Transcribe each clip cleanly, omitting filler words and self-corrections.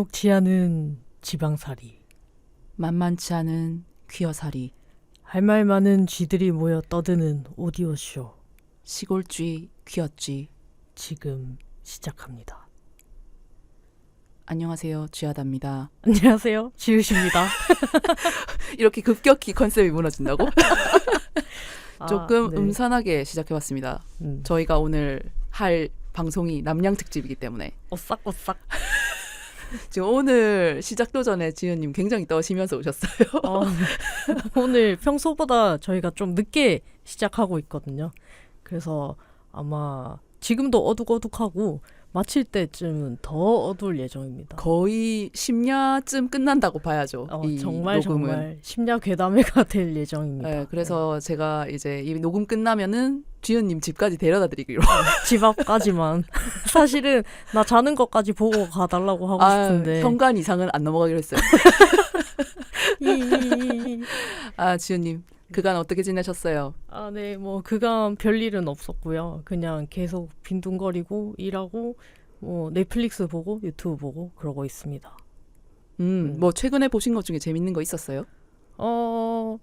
녹록지 않은 지방살이, 만만치 않은 퀴어살이, 할 말 많은 쥐들이 모여 떠드는 오디오쇼, 시골쥐, 퀴어쥐. 지금 시작합니다. 안녕하세요, 쥐하다입니다. 안녕하세요, 지우십니다. 이렇게 급격히 컨셉이 무너진다고? 조금 네. 음산하게 시작해봤습니다. 저희가 오늘 할 방송이 남양특집이기 때문에 오싹오싹. 지금 오늘 시작도 전에 지은님 굉장히 떠시면서 오셨어요. 오늘 평소보다 저희가 좀 늦게 시작하고 있거든요. 그래서 아마 지금도 어둑어둑하고 마칠 때쯤은 더 어두울 예정입니다. 거의 심야쯤 끝난다고 봐야죠. 이 정말 녹음은. 정말 심야 괴담회가 될 예정입니다. 네, 그래서 제가 이제 이 녹음 끝나면은 지은님 집까지 데려다 드리기로. 집 앞까지만. 사실은 나 자는 것까지 보고 가달라고 하고 싶은데. 현관 이상은 안 넘어가기로 했어요. 지은님 그간 어떻게 지내셨어요? 네, 뭐 그간 별일은 없었고요. 그냥 계속 빈둥거리고 일하고 뭐 넷플릭스 보고 유튜브 보고 그러고 있습니다. 뭐 최근에 보신 것 중에 재밌는 거 있었어요?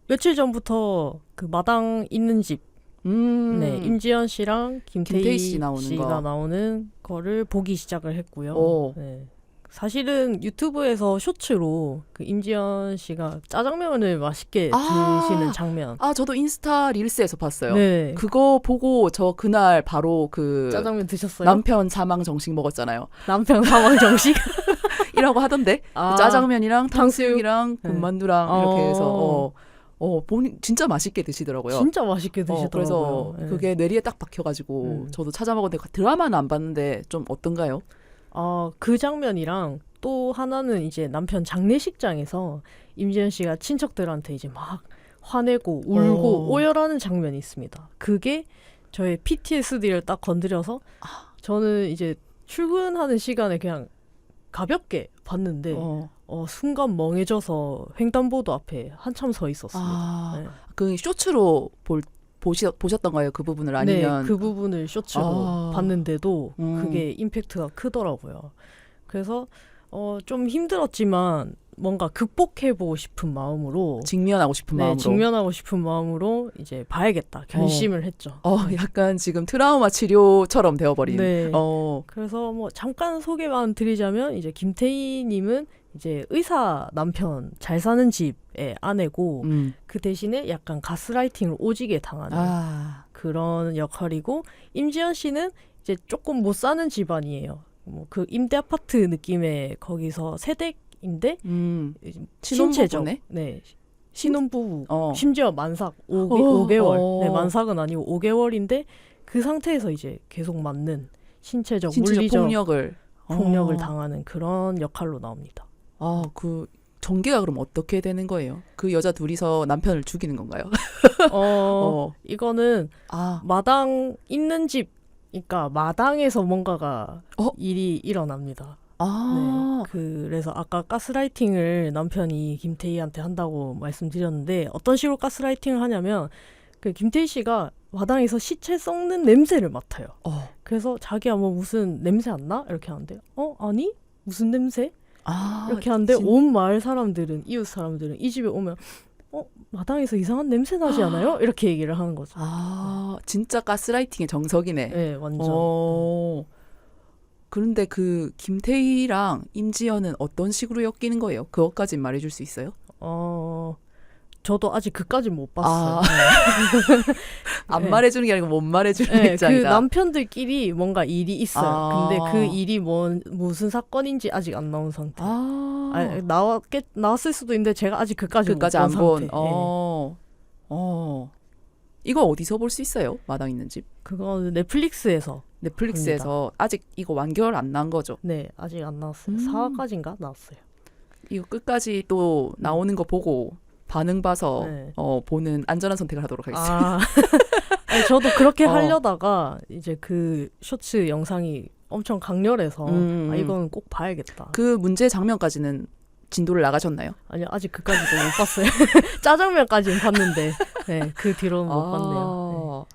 며칠 전부터 그 마당 있는 집, 네, 임지연 씨랑 김태희 씨 나오는 씨가 거. 나오는 거를 보기 시작을 했고요. 네. 사실은 유튜브에서 쇼츠로 그 임지연 씨가 짜장면을 맛있게 드시는 장면. 저도 인스타 릴스에서 봤어요. 네. 그거 보고 저 그날 바로 그 짜장면 드셨어요? 남편 사망 정식 먹었잖아요. 남편 사망 정식? 이라고 하던데 짜장면이랑 탕수육이랑 네. 군만두랑 이렇게 해서 보니 진짜 맛있게 드시더라고요. 진짜 맛있게 드시더라고요. 그래서 네. 그게 뇌리에 딱 박혀가지고 저도 찾아 먹었는데 드라마는 안 봤는데 좀 어떤가요? 그 장면이랑 또 하나는 이제 남편 장례식장에서 임지연 씨가 친척들한테 이제 막 화내고 울고 오열하는 장면이 있습니다. 그게 저의 PTSD를 딱 건드려서 저는 이제 출근하는 시간에 그냥 가볍게 봤는데 순간 멍해져서 횡단보도 앞에 한참 서 있었습니다. 네. 그 쇼츠로 보셨던 거예요? 그 부분을 아니면? 네, 그 부분을 쇼츠로 봤는데도 그게 임팩트가 크더라고요. 그래서 좀 힘들었지만 뭔가 극복해보고 싶은 마음으로 직면하고 싶은 네, 마음으로 직면하고 싶은 마음으로 이제 봐야겠다 결심을 했죠. 약간 지금 트라우마 치료처럼 되어버린. 네. 그래서 뭐 잠깐 소개만 드리자면 이제 김태희님은 이제 의사 남편 잘 사는 집의 아내고 그 대신에 약간 가스라이팅을 오지게 당하는 그런 역할이고, 임지연 씨는 이제 조금 못 사는 집안이에요. 뭐 그 임대 아파트 느낌의 거기서 세댁인데 신체적 네 신혼부부 심지어 만삭 5개월 네 만삭은 아니고 5개월인데 그 상태에서 이제 계속 맞는 신체적 물리적 폭력을 당하는 그런 역할로 나옵니다. 그 전개가 그럼 어떻게 되는 거예요? 그 여자 둘이서 남편을 죽이는 건가요? 이거는 마당 있는 집, 그러니까 마당에서 뭔가가 일이 일어납니다. 네, 그래서 아까 가스라이팅을 남편이 김태희한테 한다고 말씀드렸는데 어떤 식으로 가스라이팅을 하냐면 그 김태희 씨가 마당에서 시체 썩는 냄새를 맡아요. 그래서 자기야 뭐 무슨 냄새 안 나? 이렇게 하는데 아니? 무슨 냄새? 이렇게 하는데 온 마을 사람들은, 이웃 사람들은 이 집에 오면 마당에서 이상한 냄새 나지 않아요? 이렇게 얘기를 하는 거죠. 진짜 가스라이팅의 정석이네. 네, 완전. 그런데 그 김태희랑 임지연은 어떤 식으로 엮이는 거예요? 그것까진 말해줄 수 있어요? 저도 아직 그까진 못 봤어요. 안 말해주는 게 아니고 못 말해주는 입장이다. 그 남편들끼리 뭔가 일이 있어요. 근데 그 일이 무슨 사건인지 아직 안 나온 상태. 나왔을 수도 있는데 제가 아직 그까지 못 본 상태. 이거 어디서 볼 수 있어요? 마당 있는 집? 그거는 넷플릭스에서 봅니다. 아직 이거 완결 안 난 거죠? 네, 아직 안 나왔어요. 4화까지인가 나왔어요. 이거 끝까지 또 나오는 거 보고 반응 봐서 보는 안전한 선택을 하도록 하겠습니다. 아니, 저도 그렇게 하려다가 이제 그 쇼츠 영상이 엄청 강렬해서 이건 꼭 봐야겠다. 그 문제 장면까지는 진도를 나가셨나요? 아니요, 아직 그까지도 못 봤어요. 짜장면까지는 봤는데 그 뒤로는 못 봤네요.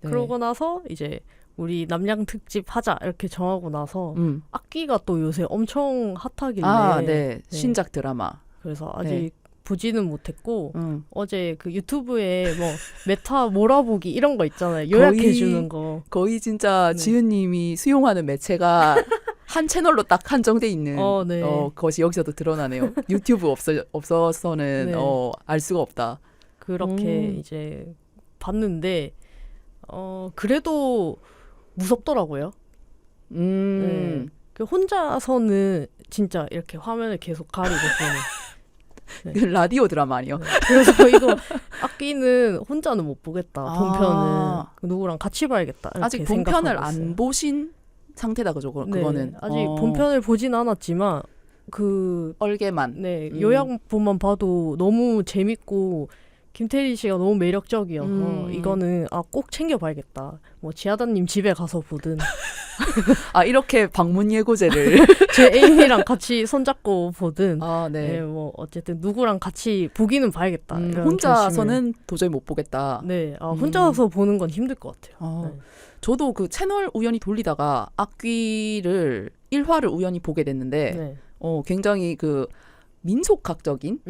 네. 그러고 나서 이제 우리 남양 특집 하자 이렇게 정하고 나서 악귀가 또 요새 엄청 핫하길래 네. 신작 드라마. 그래서 아직 보지는 못했고 어제 그 유튜브에 뭐 메타 몰아보기 이런 거 있잖아요. 요약해 주는 거. 거의 진짜 지은님이 수용하는 매체가 한 채널로 딱 한정돼 있는 것이 여기서도 드러나네요. 유튜브 없어서는 알 수가 없다. 그렇게 이제 봤는데 그래도 무섭더라고요. 네. 그 혼자서는 진짜 이렇게 화면을 계속 가리고 보는. 네. 라디오 드라마 아니요? 네. 그래서 이거 악기는 혼자는 못 보겠다. 본편은 누구랑 같이 봐야겠다. 아직 본편을 안 보신 상태다 그죠? 그거는 아직 본편을 보진 않았지만 그 얼개만 요약본만 봐도 너무 재밌고 김태리 씨가 너무 매력적이어서 이거는 꼭 챙겨봐야겠다. 뭐 지하다님 집에 가서 보든 이렇게 방문 예고제를 제 애인이랑 같이 손잡고 보든 네. 뭐 어쨌든 누구랑 같이 보기는 봐야겠다. 혼자서는 도저히 못 보겠다. 네, 혼자서 보는 건 힘들 것 같아요. 네. 저도 그 채널 우연히 돌리다가 악귀를 1화를 우연히 보게 됐는데 굉장히 그 민속학적인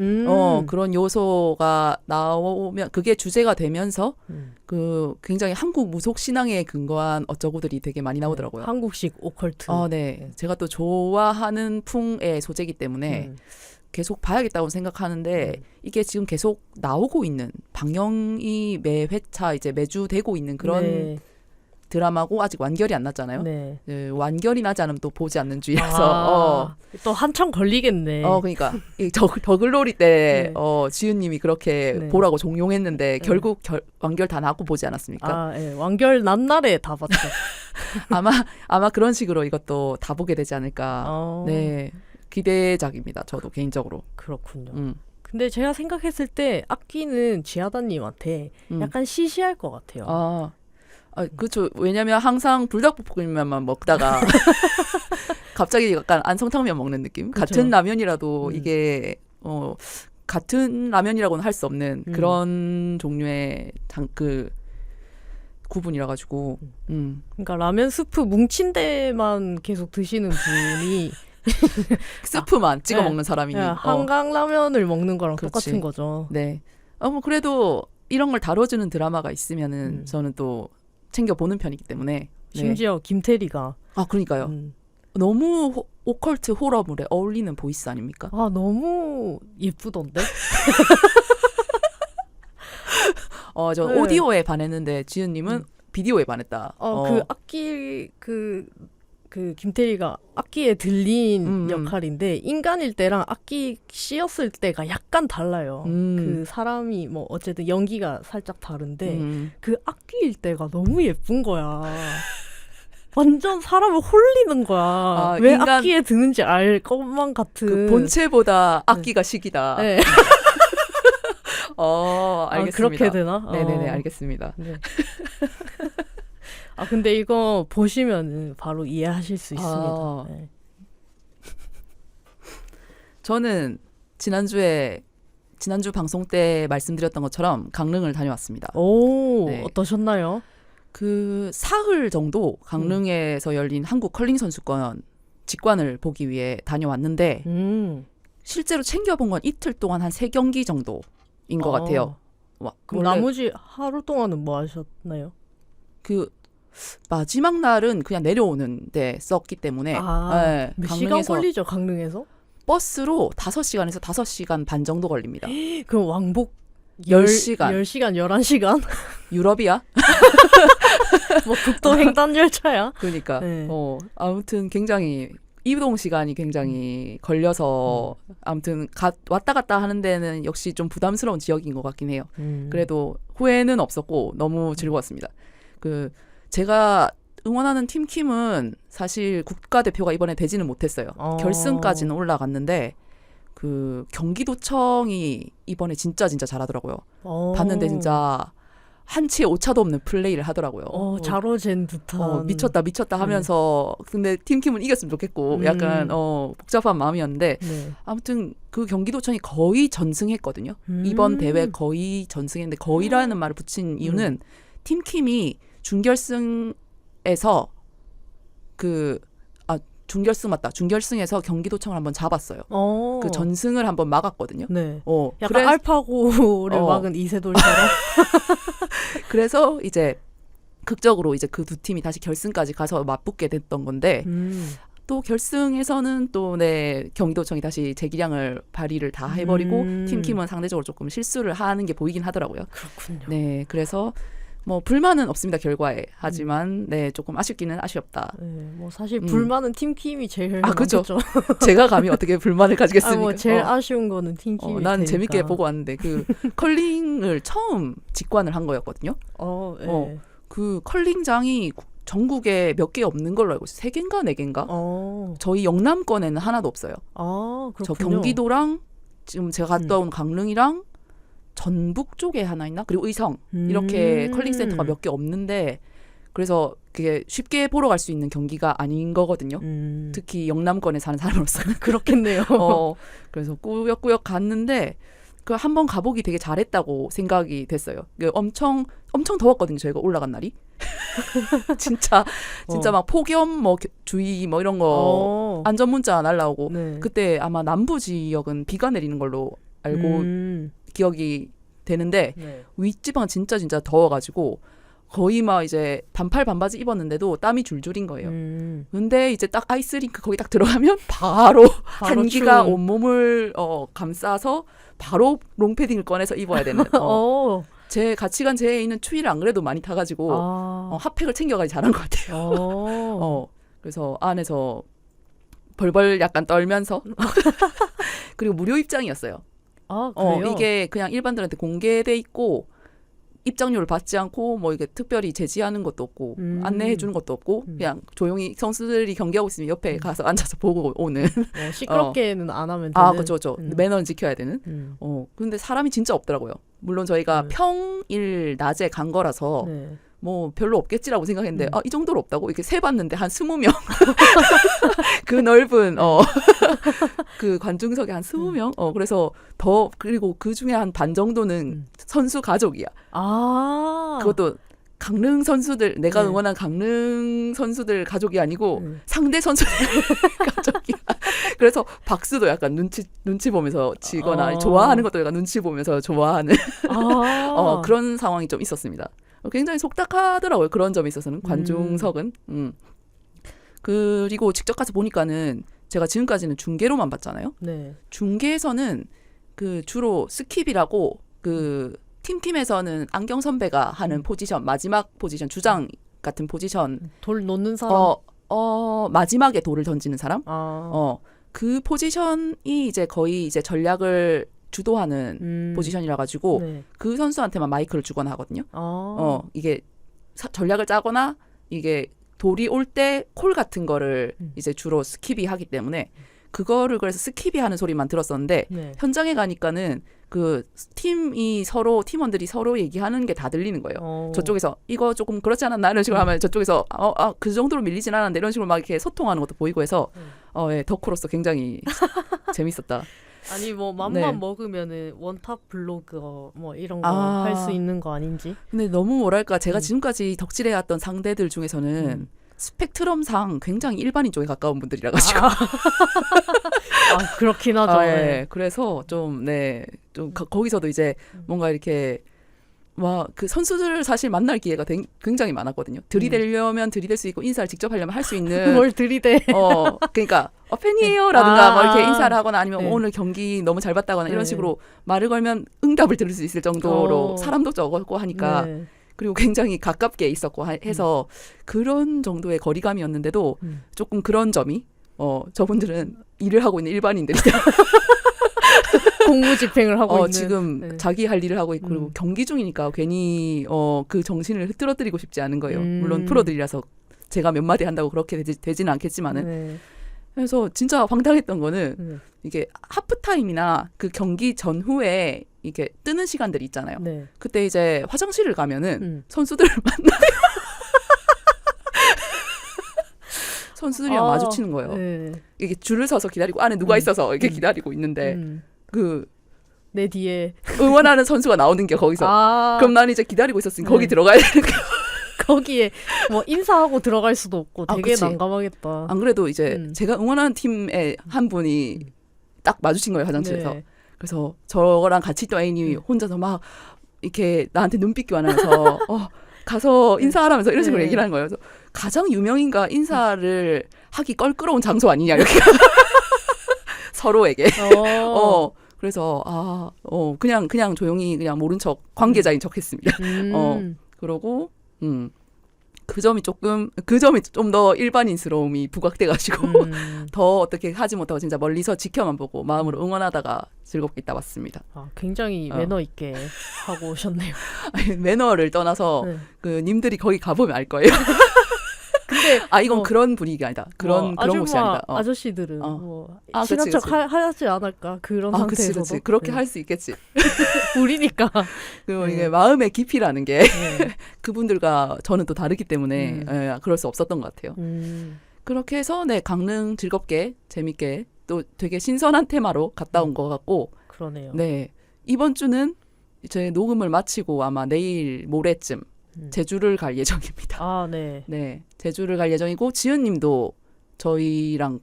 그런 요소가 나오면 그게 주제가 되면서 그 굉장히 한국 무속 신앙에 근거한 어쩌고들이 되게 많이 나오더라고요. 한국식 오컬트. 네. 제가 또 좋아하는 풍의 소재이기 때문에 계속 봐야겠다고 생각하는데 이게 지금 계속 나오고 있는 방영이 매 회차 이제 매주 되고 있는 그런 드라마고 아직 완결이 안 났잖아요. 네. 완결이 나지 않으면 또 보지 않는 주의라서 또 한참 걸리겠네. 그러니까 이 더글로리 때 지은님이 그렇게 보라고 종용했는데 결국 완결 다 나고 보지 않았습니까? 완결 난 날에 다 봤죠. 아마 그런 식으로 이것도 다 보게 되지 않을까. 네, 기대작입니다. 저도 개인적으로. 그렇군요. 근데 제가 생각했을 때 악기는 지하다님한테 약간 시시할 것 같아요. 그렇죠. 왜냐면 항상 불닭볶음면만 먹다가 갑자기 약간 안성탕면 먹는 느낌? 그쵸. 같은 라면이라도 이게 같은 라면이라고는 할 수 없는 그런 종류의 그 구분이라 가지고. 그러니까 라면 스프 뭉친 데만 계속 드시는 분이 스프만 찍어 먹는 사람이니 한강 라면을 먹는 거랑 그렇지. 똑같은 거죠. 네. 뭐 그래도 이런 걸 다뤄주는 드라마가 있으면은 저는 또 챙겨보는 편이기 때문에. 심지어 김태리가. 그러니까요. 너무 오컬트 호러물에 어울리는 보이스 아닙니까? 너무 예쁘던데? 저 오디오에 반했는데 지은님은 비디오에 반했다. 그 악기 그 김태리가 악기에 들린 역할인데 인간일 때랑 악기 씌었을 때가 약간 달라요. 그 사람이 뭐 어쨌든 연기가 살짝 다른데 그 악기일 때가 너무 예쁜 거야. 완전 사람을 홀리는 거야. 왜 악기에 드는지 알 것만 같은. 그 본체보다 악기가 식이다. 네. 알겠습니다. 그렇게 되나? 네네네, 알겠습니다. 네. 근데 이거 보시면은 바로 이해하실 수 있습니다. 네. 저는 지난주 방송 때 말씀드렸던 것처럼 강릉을 다녀왔습니다. 어떠셨나요? 그 사흘 정도 강릉에서 열린 한국 컬링 선수권 직관을 보기 위해 다녀왔는데 실제로 챙겨본 건 이틀 동안 한 3경기 정도인 것 같아요. 그럼 나머지 하루 동안은 뭐 하셨나요? 그 마지막 날은 그냥 내려오는데 썼기 때문에 몇 시간 걸리죠 강릉에서? 버스로 5시간에서 5시간 반 정도 걸립니다. 그럼 왕복 10시간 11시간? 유럽이야? 뭐 국도 횡단 열차야? 그러니까 아무튼 굉장히 이동 시간이 굉장히 걸려서 아무튼 왔다 갔다 하는 데는 역시 좀 부담스러운 지역인 것 같긴 해요. 그래도 후회는 없었고 너무 즐거웠습니다. 제가 응원하는 팀킴은 사실 국가대표가 이번에 되지는 못했어요. 결승까지는 올라갔는데 그 경기도청이 이번에 진짜 잘하더라고요. 봤는데 진짜 한치의 오차도 없는 플레이를 하더라고요. 자로잰 듯한. 미쳤다 하면서 근데 팀킴은 이겼으면 좋겠고 약간 복잡한 마음이었는데 아무튼 그 경기도청이 거의 전승했거든요. 이번 대회 거의 전승했는데 거의라는 말을 붙인 이유는 팀킴이 준결승 중결승에서 중결승 맞다. 중결승에서 경기도청을 한번 잡았어요. 그 전승을 한번 막았거든요. 네. 약간 알파고를 막은 이세돌처럼. 그래서 이제 극적으로 이제 그 두 팀이 다시 결승까지 가서 맞붙게 됐던 건데 또 결승에서는 또 경기도청이 다시 재기량을 발휘를 다 해버리고 팀킴은 상대적으로 조금 실수를 하는 게 보이긴 하더라고요. 그렇군요. 네, 그래서 뭐 불만은 없습니다 결과에. 하지만 조금 아쉽기는 아쉽다. 네, 뭐 사실 불만은 팀킴이 제일 그죠. 많겠죠. 제가 감히 어떻게 불만을 가지겠습니까? 뭐 제일 아쉬운 거는 팀킴이. 난 재밌게 보고 왔는데 그 컬링을 처음 직관을 한 거였거든요. 네. 그 컬링장이 전국에 몇 개 없는 걸로 알고 있어요. 3개인가 4개인가? 저희 영남권에는 하나도 없어요. 그렇군요. 저 경기도랑 지금 제가 갔다 온 강릉이랑 전북 쪽에 하나 있나? 그리고 의성 이렇게 컬링 센터가 몇 개 없는데 그래서 그게 쉽게 보러 갈 수 있는 경기가 아닌 거거든요. 특히 영남권에 사는 사람으로서는 그렇겠네요. 그래서 꾸역꾸역 갔는데 그 한번 가보기 되게 잘했다고 생각이 됐어요. 엄청 더웠거든요. 저희가 올라간 날이. 진짜 막 폭염 뭐 주의 뭐 이런 거 안전 문자 날라오고 그때 아마 남부 지역은 비가 내리는 걸로 알고 기억이 되는데 윗지방은 진짜 더워가지고 거의 막 이제 반팔 반바지 입었는데도 땀이 줄줄인 거예요. 근데 이제 딱 아이스링크 거기 딱 들어가면 바로 한기가 온몸을 감싸서 바로 롱패딩을 꺼내서 입어야 되는. 제 같이 간 제 애인은 추위를 안 그래도 많이 타가지고 핫팩을 챙겨가기 잘한 것 같아요. 그래서 안에서 벌벌 약간 떨면서 그리고 무료 입장이었어요. 그래요? 이게 그냥 일반들한테 공개돼 있고 입장료를 받지 않고 뭐 이게 특별히 제지하는 것도 없고 안내해 주는 것도 없고 그냥 조용히 선수들이 경기하고 있으면 옆에 가서 앉아서 보고 오는. 시끄럽게는 안 하면 되는. 그렇죠. 매너는 지켜야 되는. 근데 사람이 진짜 없더라고요. 물론 저희가 평일 낮에 간 거라서 뭐 별로 없겠지라고 생각했는데 이 정도로 없다고 이렇게 세봤는데 한 20명 그 넓은 그 관중석에 한 20명 그래서 그리고 그 중에 한 반 정도는 선수 가족이야. 그것도 강릉 선수들 내가 응원한 강릉 선수들 가족이 아니고 상대 선수들 가족이야. 그래서 박수도 약간 눈치 보면서 치거나 좋아하는 것도 약간 눈치 보면서 좋아하는 그런 상황이 좀 있었습니다. 굉장히 속닥하더라고요. 그런 점에 있어서는 관중석은. 그리고 직접 가서 보니까는 제가 지금까지는 중계로만 봤잖아요. 중계에서는 그 주로 스킵이라고 그 팀에서는 안경 선배가 하는 포지션, 마지막 포지션, 주장 같은 포지션. 돌 놓는 사람. 마지막에 돌을 던지는 사람. 그 포지션이 이제 거의 이제 전략을 주도하는 포지션이라 가지고 그 선수한테만 마이크를 주거나 하거든요. 이게 전략을 짜거나 이게 돌이 올 때 콜 같은 거를 이제 주로 스킵이 하기 때문에 그거를 그래서 스킵이 하는 소리만 들었었는데 현장에 가니까는 그 팀원들이 서로 얘기하는 게 다 들리는 거예요. 저쪽에서 이거 조금 그렇지 않았나 이런 식으로 하면 저쪽에서 그 정도로 밀리진 않았는데 이런 식으로 막 이렇게 소통하는 것도 보이고 해서 덕후로서 굉장히 재밌었다. 아니 뭐 맘만 먹으면은 원탑 블로그 뭐 이런 거 할 수 있는 거 아닌지. 근데 너무 뭐랄까 제가 지금까지 덕질해왔던 상대들 중에서는 스펙트럼상 굉장히 일반인 쪽에 가까운 분들이라 가지고 그렇긴 하죠. 그래서 좀 거기서도 이제 뭔가 이렇게 그 선수들을 사실 만날 기회가 굉장히 많았거든요. 들이대려면 들이댈 수 있고 인사를 직접 하려면 할 수 있는. 뭘 들이대? 그러니까 팬이에요라든가 뭐 이렇게 인사를 하거나 아니면 오늘 경기 너무 잘 봤다거나 이런 식으로 말을 걸면 응답을 들을 수 있을 정도로 사람도 적었고 하니까 그리고 굉장히 가깝게 있었고 해서 그런 정도의 거리감이었는데도 조금 그런 점이 저분들은 일을 하고 있는 일반인들이다. 공무집행을 하고 있는. 지금 자기 할 일을 하고 있고 그리고 경기 중이니까 괜히 그 정신을 흐트러뜨리고 싶지 않은 거예요. 물론 프로들이라서 제가 몇 마디 한다고 그렇게 되지는 않겠지만은. 그래서 진짜 황당했던 거는 이게 하프타임이나 그 경기 전후에 이게 뜨는 시간들이 있잖아요. 그때 이제 화장실을 가면은 선수들을 만나요. 선수들이랑 마주치는 거예요. 이게 줄을 서서 기다리고 안에 누가 있어서 이렇게 기다리고 있는데 내 뒤에 응원하는 선수가 나오는 게 거기서. 그럼 난 이제 기다리고 있었으니 거기 들어가야 되는 거예요. 거기에 뭐 인사하고 들어갈 수도 없고 되게 그치. 난감하겠다. 안 그래도 이제 제가 응원하는 팀의 한 분이 딱 마주친 거예요, 화장실에서. 네. 그래서 저랑 같이 있던 애인이 혼자서 막 이렇게 나한테 눈빛 교환하면서 가서 인사하라면서 이런 식으로 네. 얘기를 하는 거예요. 그래서 가장 유명인가 인사를 하기 껄끄러운 장소 아니냐 이렇게 서로에게. 그래서 그냥 조용히 그냥 모른 척 관계자인 척했습니다. 그러고 그 점이 좀 더 일반인스러움이 부각돼가지고 더 어떻게 하지 못하고 진짜 멀리서 지켜만 보고 마음으로 응원하다가 즐겁게 있다 왔습니다. 굉장히 매너 있게 하고 오셨네요. 아니, 매너를 떠나서 네. 그 님들이 거기 가보면 알 거예요. 근데 이건 그런 분위기가 아니다. 그런 곳이 아니다. 아저씨들은 친한 그치, 척 그치. 하지 않을까 그런 상태에서도. 그치. 그렇게 할 수 있겠지. 우리니까. 그리고 이게 마음의 깊이라는 게 그분들과 저는 또 다르기 때문에 그럴 수 없었던 것 같아요. 그렇게 해서 강릉 즐겁게 재밌게 또 되게 신선한 테마로 갔다 온 것 같고. 그러네요. 네, 이번 주는 이제 녹음을 마치고 아마 내일 모레쯤 제주를 갈 예정입니다. 네, 제주를 갈 예정이고 지은님도 저희랑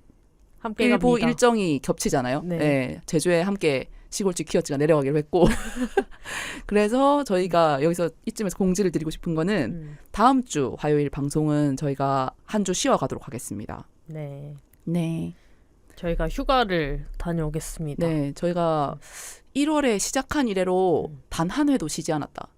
함께 일부 갑니다. 일정이 겹치잖아요. 네. 네, 제주에 함께 시골집 키워치가 내려가기로 했고 그래서 저희가 여기서 이쯤에서 공지를 드리고 싶은 거는 다음 주 화요일 방송은 저희가 한 주 쉬어가도록 하겠습니다. 네. 네. 저희가 휴가를 다녀오겠습니다. 네, 저희가 1월에 시작한 이래로 단 한 회도 쉬지 않았다.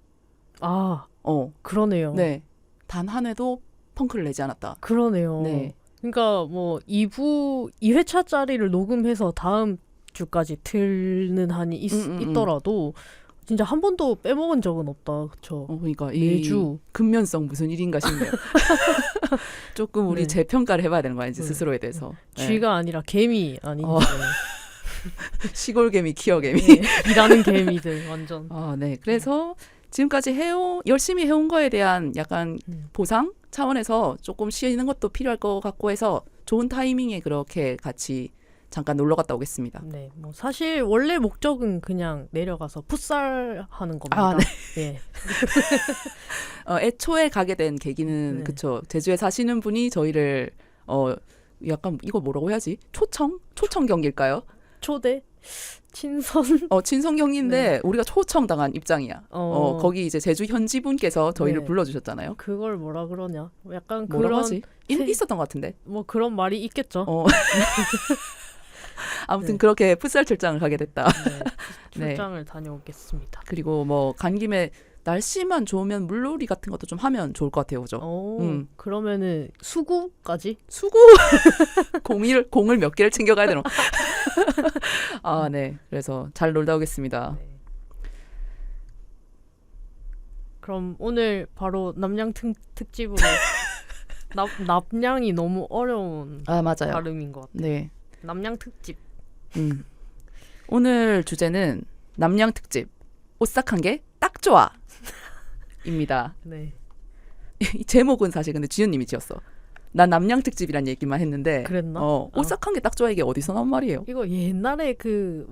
그러네요. 네, 단 한 회도 펑크를 내지 않았다. 그러네요. 네. 그러니까 뭐 2회차짜리를 녹음해서 다음 주까지 틀는 한이 있더라도 진짜 한 번도 빼먹은 적은 없다. 그쵸? 그러니까 매주. 이 근면성 무슨 일인가 싶네요. 조금 우리 재평가를 해봐야 되는 거 아닌지 스스로에 대해서. 쥐가 아니라 개미 아닌지. 시골개미, 키어개미. 일하는 개미들 완전. 네. 그래서 지금까지 열심히 해온 거에 대한 약간 보상 차원에서 조금 쉬는 것도 필요할 것 같고 해서 좋은 타이밍에 그렇게 같이 잠깐 놀러 갔다 오겠습니다. 네, 뭐 사실 원래 목적은 그냥 내려가서 풋살 하는 겁니다. 네. 애초에 가게 된 계기는 그쵸. 제주에 사시는 분이 저희를 약간 이거 뭐라고 해야지? 초청 경기일까요? 초대? 친선? 친선 경기인데 우리가 초청 당한 입장이야. 거기 이제 제주 현지분께서 저희를 불러주셨잖아요. 그걸 뭐라 그러냐? 약간 뭐라고 그런 하지? 있었던 것 같은데. 뭐 그런 말이 있겠죠. 아무튼 그렇게 풋살 출장을 가게 됐다. 출장을 다녀오겠습니다. 그리고 뭐 간 김에 날씨만 좋으면 물놀이 같은 것도 좀 하면 좋을 것 같아요, 그죠? 그러면은 수구까지? 공을 몇 개를 챙겨가야 되나? 네. 그래서 잘 놀다 오겠습니다. 네. 그럼 오늘 바로 남양 특집으로 남양이 너무 어려운 맞아요. 발음인 것 같아요. 네. 남양 특집. 오늘 주제는 남양 특집. 오싹한 게 딱 좋아. 입니다. 네. 이 제목은 사실 근데 지은님이 지었어. 난 남양 특집이란 얘기만 했는데. 그랬나? 오싹한 게 딱 좋아 이게 어디서 나온 말이에요? 이거 옛날에 그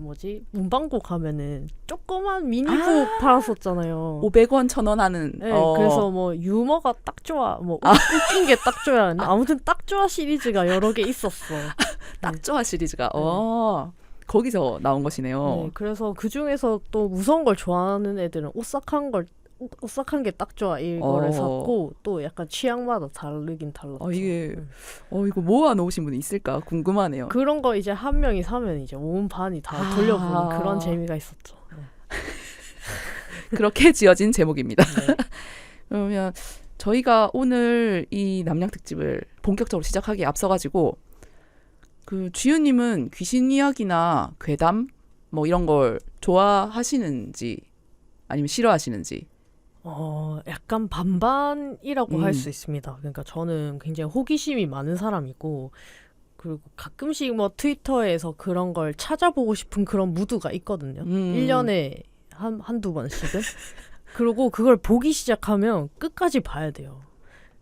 문방구 가면은 조그만 미니북 팔았었잖아요. 500원, 1,000원 하는. 네, 그래서 뭐 유머가 딱 좋아, 뭐 웃긴 게 딱 좋아. 아무튼 딱 좋아 시리즈가 여러 개 있었어. 딱 좋아 시리즈가. 거기서 나온 것이네요. 네, 그래서 그 중에서 또 무서운 걸 좋아하는 애들은 오싹한 게 딱 좋아 이거를 샀고 또 약간 취향마다 다르긴 달랐죠. 이거 모아 놓으신 분이 있을까 궁금하네요. 그런 거 이제 한 명이 사면 이제 온 반이 다 돌려보는 그런 재미가 있었죠. 그렇게 지어진 제목입니다. 그러면 저희가 오늘 이 남양 특집을 본격적으로 시작하기에 앞서가지고 그 주유님은 귀신 이야기나 괴담 뭐 이런 걸 좋아하시는지 아니면 싫어하시는지? 약간 반반이라고 할 수 있습니다. 그러니까 저는 굉장히 호기심이 많은 사람이고 그리고 가끔씩 뭐 트위터에서 그런 걸 찾아보고 싶은 그런 무드가 있거든요. 1년에 한두 번씩은. 그리고 그걸 보기 시작하면 끝까지 봐야 돼요.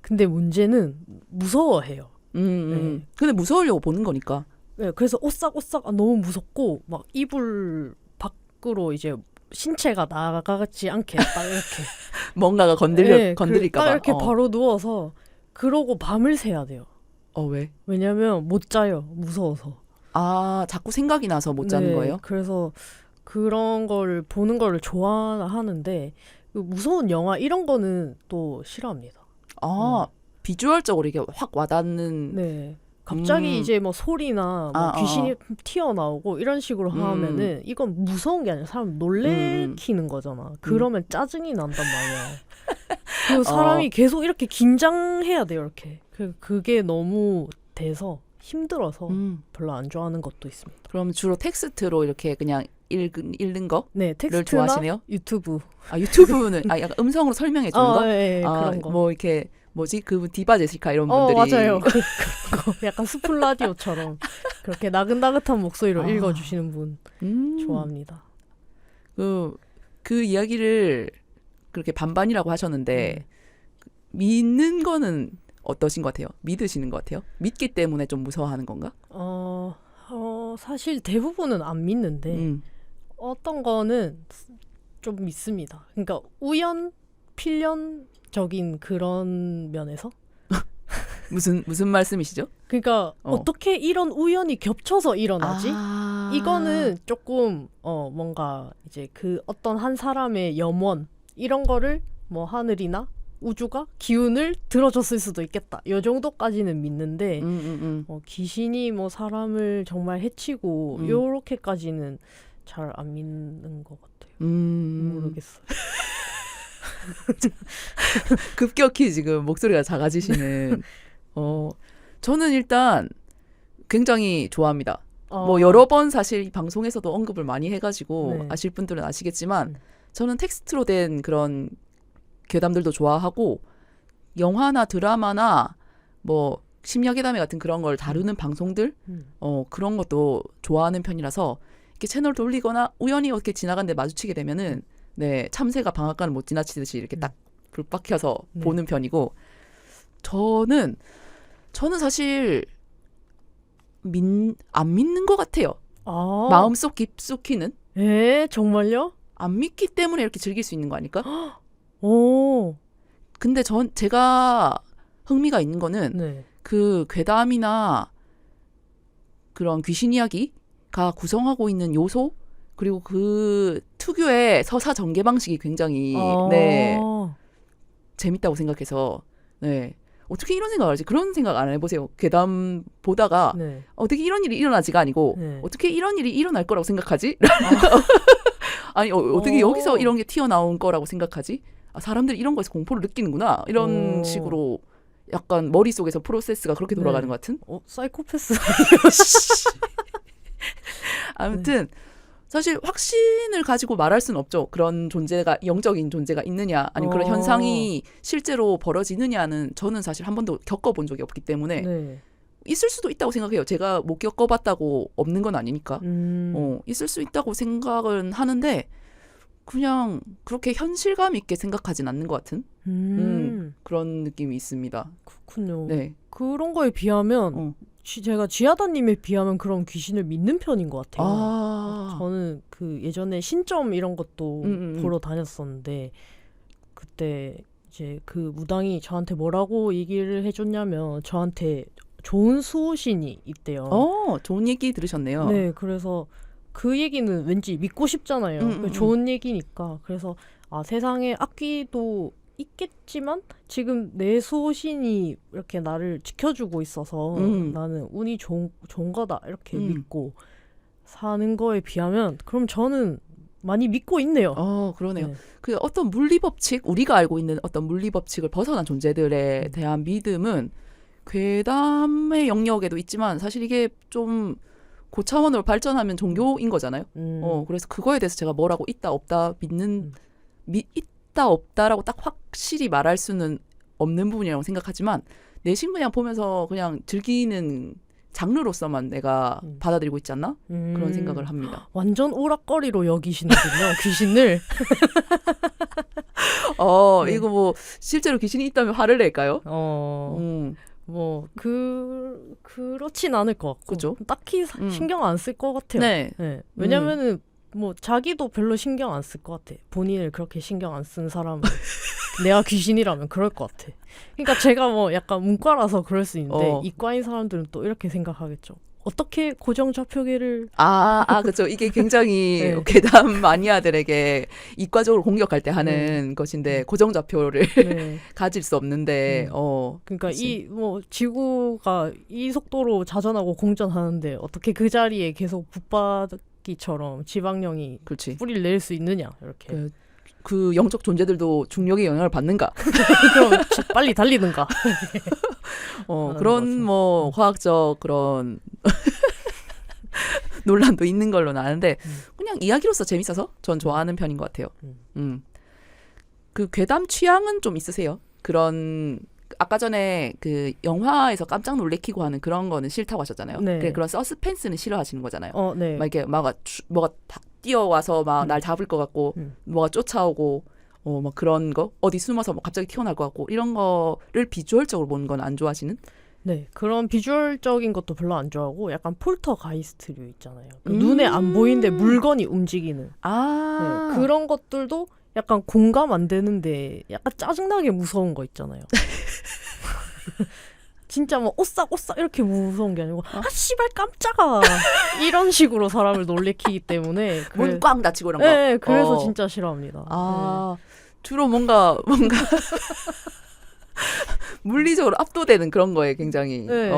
근데 문제는 무서워해요. 네. 근데 무서우려고 보는 거니까. 네, 그래서 오싹오싹 너무 무섭고 막 이불 밖으로 이제 신체가 나가지 않게 딱 이렇게 뭔가가 네, 건드릴까 봐. 딱 이렇게 바로 누워서 그러고 밤을 새야 돼요. 왜? 왜냐면 못 자요. 무서워서. 아, 자꾸 생각이 나서 못 자는 네, 거예요? 그래서 그런 걸 보는 거를 좋아하는데 그 무서운 영화 이런 거는 또 싫어합니다. 아, 비주얼적으로 이게 확 와닿는. 네. 갑자기 이제 뭐 소리나 뭐 귀신이 튀어나오고 이런 식으로 하면은 이건 무서운 게 아니라 사람 놀래키는 거잖아. 그러면 짜증이 난단 말이야. 그 사람이 계속 이렇게 긴장해야 돼요. 이렇게. 그게 너무 돼서 힘들어서 별로 안 좋아하는 것도 있습니다. 그럼 주로 텍스트로 이렇게 그냥 읽는 거를 네, 텍스트나 좋아하시네요? 유튜브. 아, 유튜브는 약간 음성으로 설명해 주는 거? 네, 그런 거. 뭐 이렇게 뭐지? 그분 디바 제시카 이런 분들이 맞아요. 그거 약간 스푼 라디오처럼 그렇게 나긋나긋한 목소리로 읽어주시는 분 좋아합니다. 그 이야기를 그렇게 반반이라고 하셨는데 믿는 거는 어떠신 것 같아요? 믿으시는 것 같아요? 믿기 때문에 좀 무서워하는 건가? 사실 대부분은 안 믿는데 어떤 거는 좀 믿습니다. 그러니까 필연적인 그런 면에서 무슨 말씀이시죠? 그러니까 어떻게 이런 우연이 겹쳐서 일어나지? 이거는 조금 뭔가 이제 그 어떤 한 사람의 염원 이런 거를 뭐 하늘이나 우주가 기운을 들어줬을 수도 있겠다. 요 정도까지는 믿는데 귀신이 뭐 사람을 정말 해치고 요렇게까지는 잘 안 믿는 것 같아요. 모르겠어요. 급격히 지금 목소리가 작아지시는. 저는 일단 굉장히 좋아합니다. 뭐 여러 번 사실 방송에서도 언급을 많이 해가지고 네. 아실 분들은 아시겠지만 저는 텍스트로 된 그런 괴담들도 좋아하고 영화나 드라마나 뭐 심야괴담회 같은 그런 걸 다루는 방송들 그런 것도 좋아하는 편이라서 이렇게 채널 돌리거나 우연히 어떻게 지나가는데 마주치게 되면은 네, 참새가 방앗간을 못 지나치듯이 이렇게 딱 불 박혀서 보는 편이고 저는 사실 안 믿는 것 같아요. 마음속 깊숙이는. 정말요? 안 믿기 때문에 이렇게 즐길 수 있는 거 아닐까? 오. 근데 제가 흥미가 있는 거는 네. 그 괴담이나 그런 귀신 이야기가 구성하고 있는 요소 그리고 그 특유의 서사 전개 방식이 굉장히 네, 재밌다고 생각해서 네. 어떻게 이런 생각을 하지? 그런 생각 안 해보세요. 괴담 보다가 네. 어떻게 이런 일이 일어나지가 아니고 네. 어떻게 이런 일이 일어날 거라고 생각하지? 아니 어떻게 여기서 이런 게 튀어나온 거라고 생각하지? 사람들이 이런 거에서 공포를 느끼는구나. 이런 식으로 약간 머릿속에서 프로세스가 그렇게 돌아가는 것 같은? 사이코패스. 아무튼 사실 확신을 가지고 말할 수는 없죠. 그런 존재가 영적인 존재가 있느냐 아니면 그런 현상이 실제로 벌어지느냐는 저는 사실 한 번도 겪어본 적이 없기 때문에 네. 있을 수도 있다고 생각해요. 제가 못 겪어봤다고 없는 건 아니니까. 있을 수 있다고 생각은 하는데 그냥 그렇게 현실감 있게 생각하진 않는 것 같은 그런 느낌이 있습니다. 그렇군요. 네. 그런 거에 비하면 제가 지하다님에 비하면 그런 귀신을 믿는 편인 것 같아요. 저는 그 예전에 신점 이런 것도 보러 다녔었는데 그때 이제 그 무당이 저한테 뭐라고 얘기를 해줬냐면 저한테 좋은 수호신이 있대요. 좋은 얘기 들으셨네요. 네, 그래서 그 얘기는 왠지 믿고 싶잖아요. 좋은 얘기니까. 그래서 세상에 악귀도 있겠지만 지금 내 수호신이 이렇게 나를 지켜주고 있어서 나는 운이 좋은 거다 이렇게 믿고 사는 거에 비하면 그럼 저는 많이 믿고 있네요. 그러네요. 네. 그 어떤 물리 법칙, 우리가 알고 있는 어떤 물리 법칙을 벗어난 존재들에 대한 믿음은 괴담의 영역에도 있지만 사실 이게 좀 고차원으로 발전하면 종교인 거잖아요. 그래서 그거에 대해서 제가 뭐라고 있다 없다 있다 없다라고 딱 확실히 말할 수는 없는 부분이라고 생각하지만 내심 그냥 보면서 그냥 즐기는 장르로서만 내가 받아들이고 있지 않나? 그런 생각을 합니다. 완전 오락거리로 여기시는군요. 귀신을. 네. 이거 뭐 실제로 귀신이 있다면 화를 낼까요? 뭐 그렇진 않을 것 같고 그죠? 딱히 신경 안 쓸 것 같아요. 네. 네. 왜냐면은 뭐 자기도 별로 신경 안 쓸 것 같아. 본인을 그렇게 신경 안 쓴 사람은 내가 귀신이라면 그럴 것 같아. 그러니까 제가 뭐 약간 문과라서 그럴 수 있는데 이과인 사람들은 또 이렇게 생각하겠죠. 어떻게 고정 좌표계를 그렇죠. 이게 굉장히 네. 괴담 마니아들에게 이과적으로 공격할 때 하는 것인데 고정 좌표를 네. 가질 수 없는데 그러니까 그치. 이 뭐 지구가 이 속도로 자전하고 공전하는데 어떻게 그 자리에 계속 붙박이처럼 지방령이 그렇지. 뿌리를 낼 수 있느냐 이렇게. 그 영적 존재들도 중력의 영향을 받는가? 그럼 빨리 달리든가. 그런 거죠. 뭐 화학적 그런 논란도 있는 걸로는 아는데 그냥 이야기로서 재밌어서 전 좋아하는 편인 것 같아요. 그 괴담 취향은 좀 있으세요? 그런 아까 전에 그 영화에서 깜짝 놀래키고 하는 그런 거는 싫다고 하셨잖아요. 네. 그런 서스펜스는 싫어하시는 거잖아요. 네. 막 이렇게 뭐가 다 뛰어와서 막 날 잡을 것 같고 뭐가 쫓아오고 막 그런 거 어디 숨어서 뭐 갑자기 튀어나올 것 같고 이런 거를 비주얼적으로 보는 건 안 좋아하시는? 네, 그런 비주얼적인 것도 별로 안 좋아하고 약간 폴터가이스트류 있잖아요. 눈에 안 보이는데 물건이 움직이는 네, 그런 것들도 약간 공감 안 되는데 약간 짜증나게 무서운 거 있잖아요. 진짜 뭐 오싹 이렇게 무서운 게 아니고 씨발 깜짝아 이런 식으로 사람을 놀래키기 때문에 문 꽝 닫히고 이런 거. 네, 그래서 진짜 싫어합니다. 네. 주로 뭔가 물리적으로 압도되는 그런 거에 굉장히 네.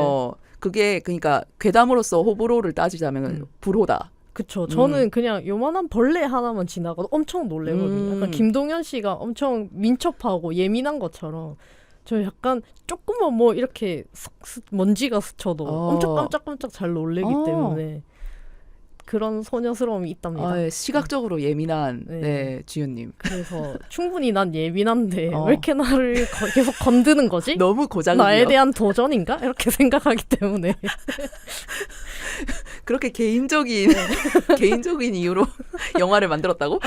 그게 그러니까 괴담으로서 호불호를 따지자면 불호다. 그쵸. 저는 그냥 요만한 벌레 하나만 지나가도 엄청 놀래거든요. 약간 김동현 씨가 엄청 민첩하고 예민한 것처럼 저 약간 조금만 뭐 이렇게 먼지가 스쳐도 엄청 깜짝깜짝 잘 놀래기 때문에 그런 소녀스러움이 있답니다. 예, 시각적으로 예민한 네, 지윤님. 그래서 충분히 난 예민한데 왜 이렇게 나를 계속 건드는 거지? 너무 고장이요. 나에 대한 도전인가? 이렇게 생각하기 때문에 그렇게 개인적인 이유로 영화를 만들었다고?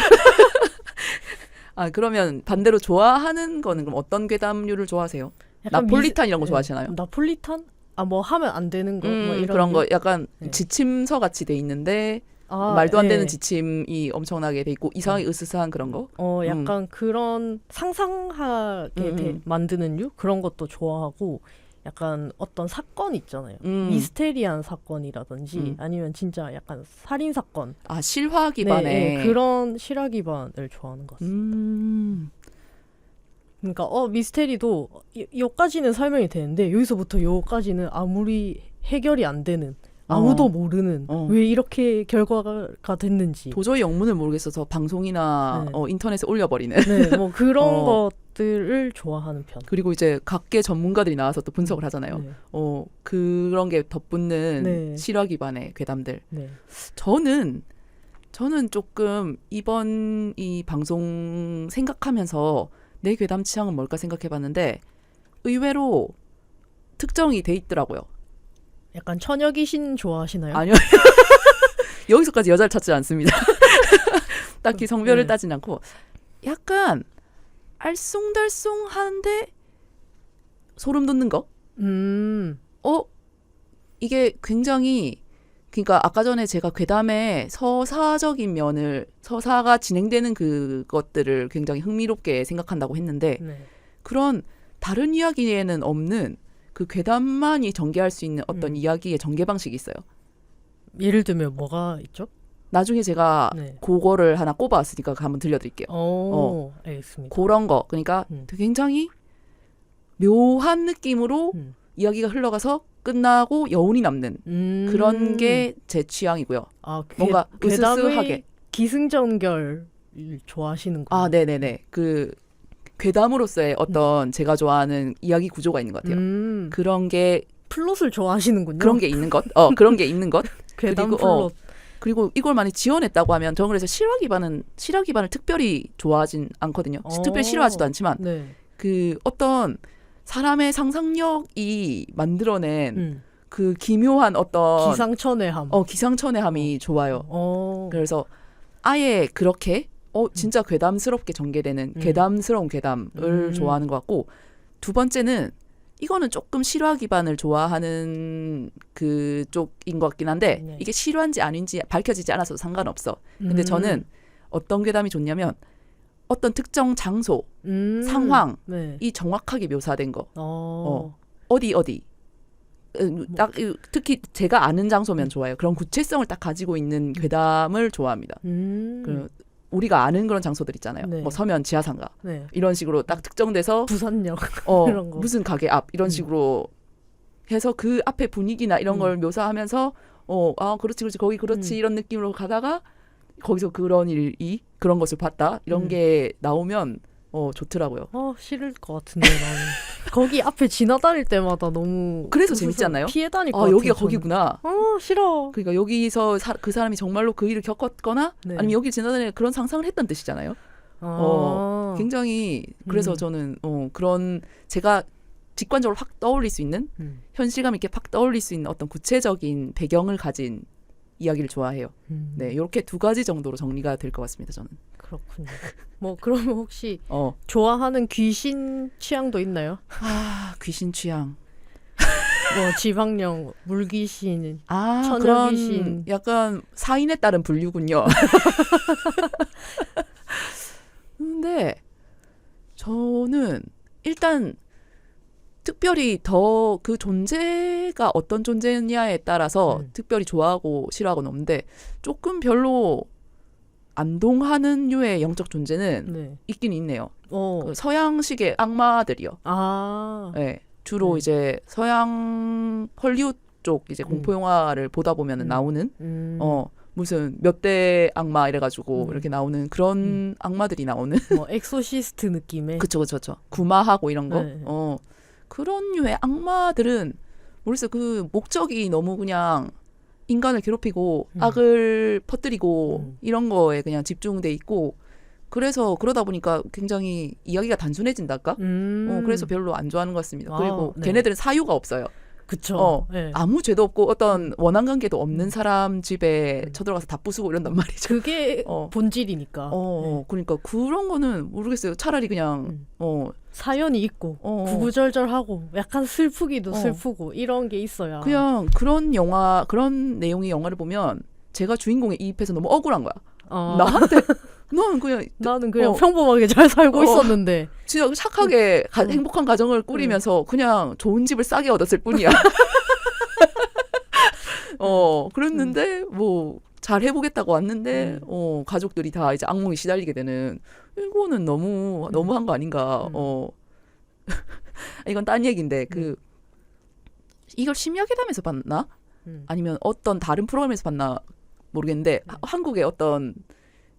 그러면 반대로 좋아하는 거는 그럼 어떤 괴담류를 좋아하세요? 나폴리탄 이런 거 좋아하시나요? 나폴리탄? 뭐 하면 안 되는 거 뭐 이런 그런 거 약간 지침서 같이 돼 있는데 말도 안 되는 지침이 엄청나게 돼 있고 이상하게 으스스한 그런 거? 약간 그런 상상하게 만드는 류? 그런 것도 좋아하고 약간 어떤 사건 있잖아요. 미스테리한 사건이라든지 아니면 진짜 약간 살인 사건. 실화 기반의 네, 그런 실화 기반을 좋아하는 것 같습니다. 그러니까 미스테리도 요까지는 설명이 되는데 여기서부터 요까지는 아무리 해결이 안 되는 아무도 모르는 왜 이렇게 결과가 됐는지 도저히 영문을 모르겠어서 방송이나 인터넷에 올려버리는 네, 뭐 그런 것들을 좋아하는 편. 그리고 이제 각계 전문가들이 나와서 또 분석을 하잖아요. 네. 그런 게 덧붙는 실화 기반의 괴담들. 저는 조금 이번 이 방송 생각하면서 내 괴담 취향은 뭘까 생각해봤는데 의외로 특정이 돼 있더라고요. 약간 처녀 귀신 좋아하시나요? 아니요. 여기서까지 여자를 찾지 않습니다. 딱히 성별을 따지는 않고 약간 알쏭달쏭한데 소름 돋는 거? 이게 굉장히 그러니까 아까 전에 제가 괴담의 서사적인 면을 서사가 진행되는 그것들을 굉장히 흥미롭게 생각한다고 했는데 그런 다른 이야기에는 없는 그 괴담만이 전개할 수 있는 어떤 이야기의 전개 방식이 있어요. 예를 들면 뭐가 있죠? 나중에 제가 그거를 하나 꼽아왔으니까 한번 들려드릴게요. 알겠습니다. 그런 거 그러니까 굉장히 묘한 느낌으로 이야기가 흘러가서 끝나고 여운이 남는 그런 게 제 취향이고요. 뭔가 으스스하게 기승전결 좋아하시는구나. 네네네. 그 괴담으로서의 어떤 제가 좋아하는 이야기 구조가 있는 것 같아요. 그런 게 플롯을 좋아하시는군요. 그런 게 있는 것. 그런 게 있는 것. 괴담 플롯. 그리고 이걸 많이 지원했다고 하면 저는 그래서 실화 기반을 특별히 좋아하진 않거든요. 특별히 싫어하지도 않지만 그 어떤 사람의 상상력이 만들어낸 그 기묘한 어떤 기상천외함이 좋아요. 그래서 아예 그렇게 진짜 괴담스럽게 전개되는 괴담스러운 괴담을 좋아하는 것 같고 두 번째는 이거는 조금 실화 기반을 좋아하는 그쪽인 것 같긴 한데 네. 이게 실화인지 아닌지 밝혀지지 않아서 상관없어. 근데 저는 어떤 괴담이 좋냐면 어떤 특정 장소, 상황이 네. 정확하게 묘사된 거. 어. 어디 딱 특히 제가 아는 장소면 좋아요. 그런 구체성을 딱 가지고 있는 괴담을 좋아합니다. 우리가 아는 그런 장소들 있잖아요. 네. 뭐 서면 지하상가 네. 이런 식으로 딱 특정돼서 부산역 이런 거. 무슨 가게 앞 이런 식으로 해서 그 앞에 분위기나 이런 걸 묘사하면서 그렇지 거기 그렇지 이런 느낌으로 가다가 거기서 그런 일이 그런 것을 봤다 이런 게 나오면 좋더라고요. 싫을 것 같은데 나는. 거기 앞에 지나다닐 때마다 너무 그래서 재밌지 않나요? 피해 다닐 것 같아요. 여기가 저는. 거기구나. 싫어. 그러니까 여기서 그 사람이 정말로 그 일을 겪었거나 네. 아니면 여기 지나다니는 그런 상상을 했던 뜻이잖아요. 굉장히 그래서 저는 그런 제가 직관적으로 확 떠올릴 수 있는 현실감 있게 확 떠올릴 수 있는 어떤 구체적인 배경을 가진 이야기를 좋아해요. 네, 이렇게 두 가지 정도로 정리가 될 것 같습니다. 저는. 그렇군요. 뭐 그러면 혹시 어. 좋아하는 귀신 취향도 있나요? 아, 귀신 취향. 뭐 지방령, 물귀신, 그런 처녀귀신. 약간 사인에 따른 분류군요. 근데 저는 일단 특별히 더 그 존재가 어떤 존재냐에 따라서 특별히 좋아하고 싫어하고는 없는데 조금 별로 안동하는 류의 영적 존재는 네. 있긴 있네요. 그 서양식의 악마들이요. 네, 주로 이제 서양 헐리우드 쪽 이제 공포 영화를 보다 보면은 나오는 무슨 몇 대 악마 이래가지고 이렇게 나오는 그런 악마들이 나오는. 뭐 엑소시스트 느낌의. 그쵸. 구마하고 이런 거. 네. 그런 류의 악마들은 모르겠어요. 그 목적이 너무 그냥 인간을 괴롭히고 악을 퍼뜨리고 이런 거에 그냥 집중돼 있고 그래서 그러다 보니까 굉장히 이야기가 단순해진달까? 그래서 별로 안 좋아하는 것 같습니다. 그리고 네. 걔네들은 사유가 없어요. 그쵸. 네. 아무 죄도 없고 어떤 원한 관계도 없는 사람 집에 쳐들어가서 다 부수고 이런단 말이죠. 그게 본질이니까. 네. 그러니까 그런 거는 모르겠어요. 차라리 그냥 사연이 있고 구구절절하고 약간 슬프기도 슬프고 이런 게 있어야. 그냥 그런 영화 그런 내용의 영화를 보면 제가 주인공에 이입해서 너무 억울한 거야. 나한테 나는 그냥 평범하게 잘 살고 있었는데 진짜 착하게 행복한 가정을 꾸리면서 그냥 좋은 집을 싸게 얻었을 뿐이야. 그랬는데 뭐 잘 해보겠다고 왔는데 가족들이 다 이제 악몽에 시달리게 되는 이거는 너무한 거 아닌가. 이건 딴 얘기인데 이걸 심야괴담에서 봤나? 아니면 어떤 다른 프로그램에서 봤나 모르겠는데 한국의 어떤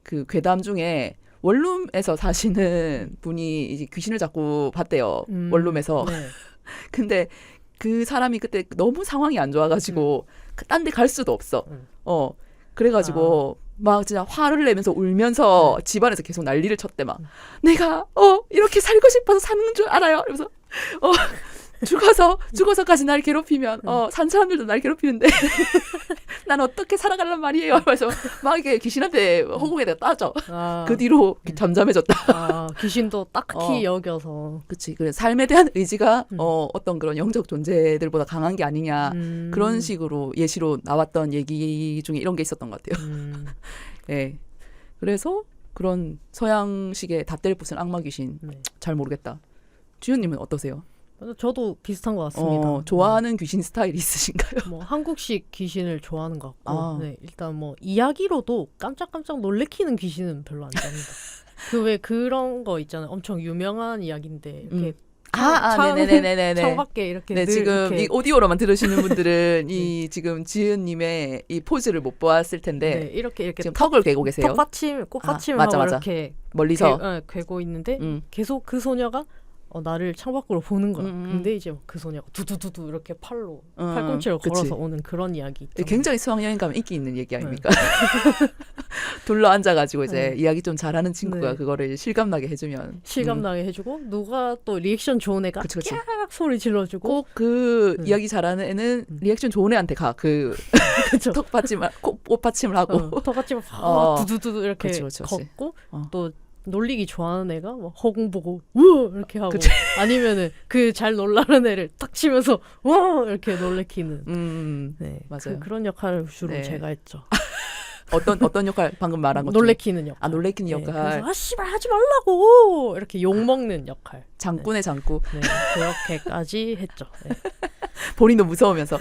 그 괴담 중에 원룸에서 사시는 분이 이제 귀신을 자꾸 봤대요. 원룸에서. 네. 근데 그 사람이 그때 너무 상황이 안 좋아가지고 딴 데 갈 수도 없어. 그래가지고 막 진짜 화를 내면서 울면서 집안에서 계속 난리를 쳤대. 막 내가 이렇게 살고 싶어서 사는 줄 알아요. 이러면서 죽어서까지 날 괴롭히면 산 사람들도 날 괴롭히는데 난 어떻게 살아가란 말이에요. 그래서 막 이게 귀신한테 허공에다가 따져. 그 뒤로 잠잠해졌다. 귀신도 딱히 여겨서. 그치. 그래 삶에 대한 의지가 어떤 그런 영적 존재들보다 강한 게 아니냐. 그런 식으로 예시로 나왔던 얘기 중에 이런 게 있었던 것 같아요. 네. 그래서 그런 서양식의 닷대를 부순 악마 귀신 잘 모르겠다. 주연님은 어떠세요? 저도 비슷한 것 같습니다. 좋아하는 귀신 스타일이 있으신가요? 뭐 한국식 귀신을 좋아하는 것 같고, 네, 일단 뭐 이야기로도 깜짝깜짝 놀래키는 귀신은 별로 안 좋아합니다. 그 왜 그런 거 있잖아요. 엄청 유명한 이야기인데 이렇게 네네네네네. 창밖에 이렇게 네, 지금 이렇게. 이 오디오로만 들으시는 분들은 이 지금 지은님의 이 포즈를 못 보았을 텐데 네, 이렇게 지금 턱을 괴고 계세요. 꽃받침을 맞아, 하고 맞아. 이렇게 멀리서 괴고 있는데 계속 그 소녀가 나를 창밖으로 보는 거야. 근데 이제 그 소녀가 두두두두 이렇게 팔꿈치를 걸어서 그치. 오는 그런 이야기 있잖아요. 굉장히 수학여행 가면 인기 있는 얘기 아닙니까? 둘러 앉아가지고 이제 이야기 좀 잘하는 친구가 그거를 실감나게 해주면 실감나게 해주고 누가 또 리액션 좋은 애가 그치. 깍 소리 질러주고 꼭 그 이야기 잘하는 애는 리액션 좋은 애한테 가. 그 턱받침을 꽃받침을 하고 턱받침을 두두두두 이렇게 그치. 걷고 또 놀리기 좋아하는 애가 막 허공 보고 우와 이렇게 하고 그치. 아니면은 그 잘 놀라는 애를 딱 치면서 우와 이렇게 놀래키는 네, 맞아요. 그런 역할을 주로 네. 제가 했죠. 어떤 역할 방금 말한 것 중에? 놀래키는 역할. 놀래키는 네, 역할. 그래서 아 씨발 하지 말라고 이렇게 욕 먹는 역할. 장군의 장구. 네, 그렇게까지 했죠. 네. 본인도 무서우면서.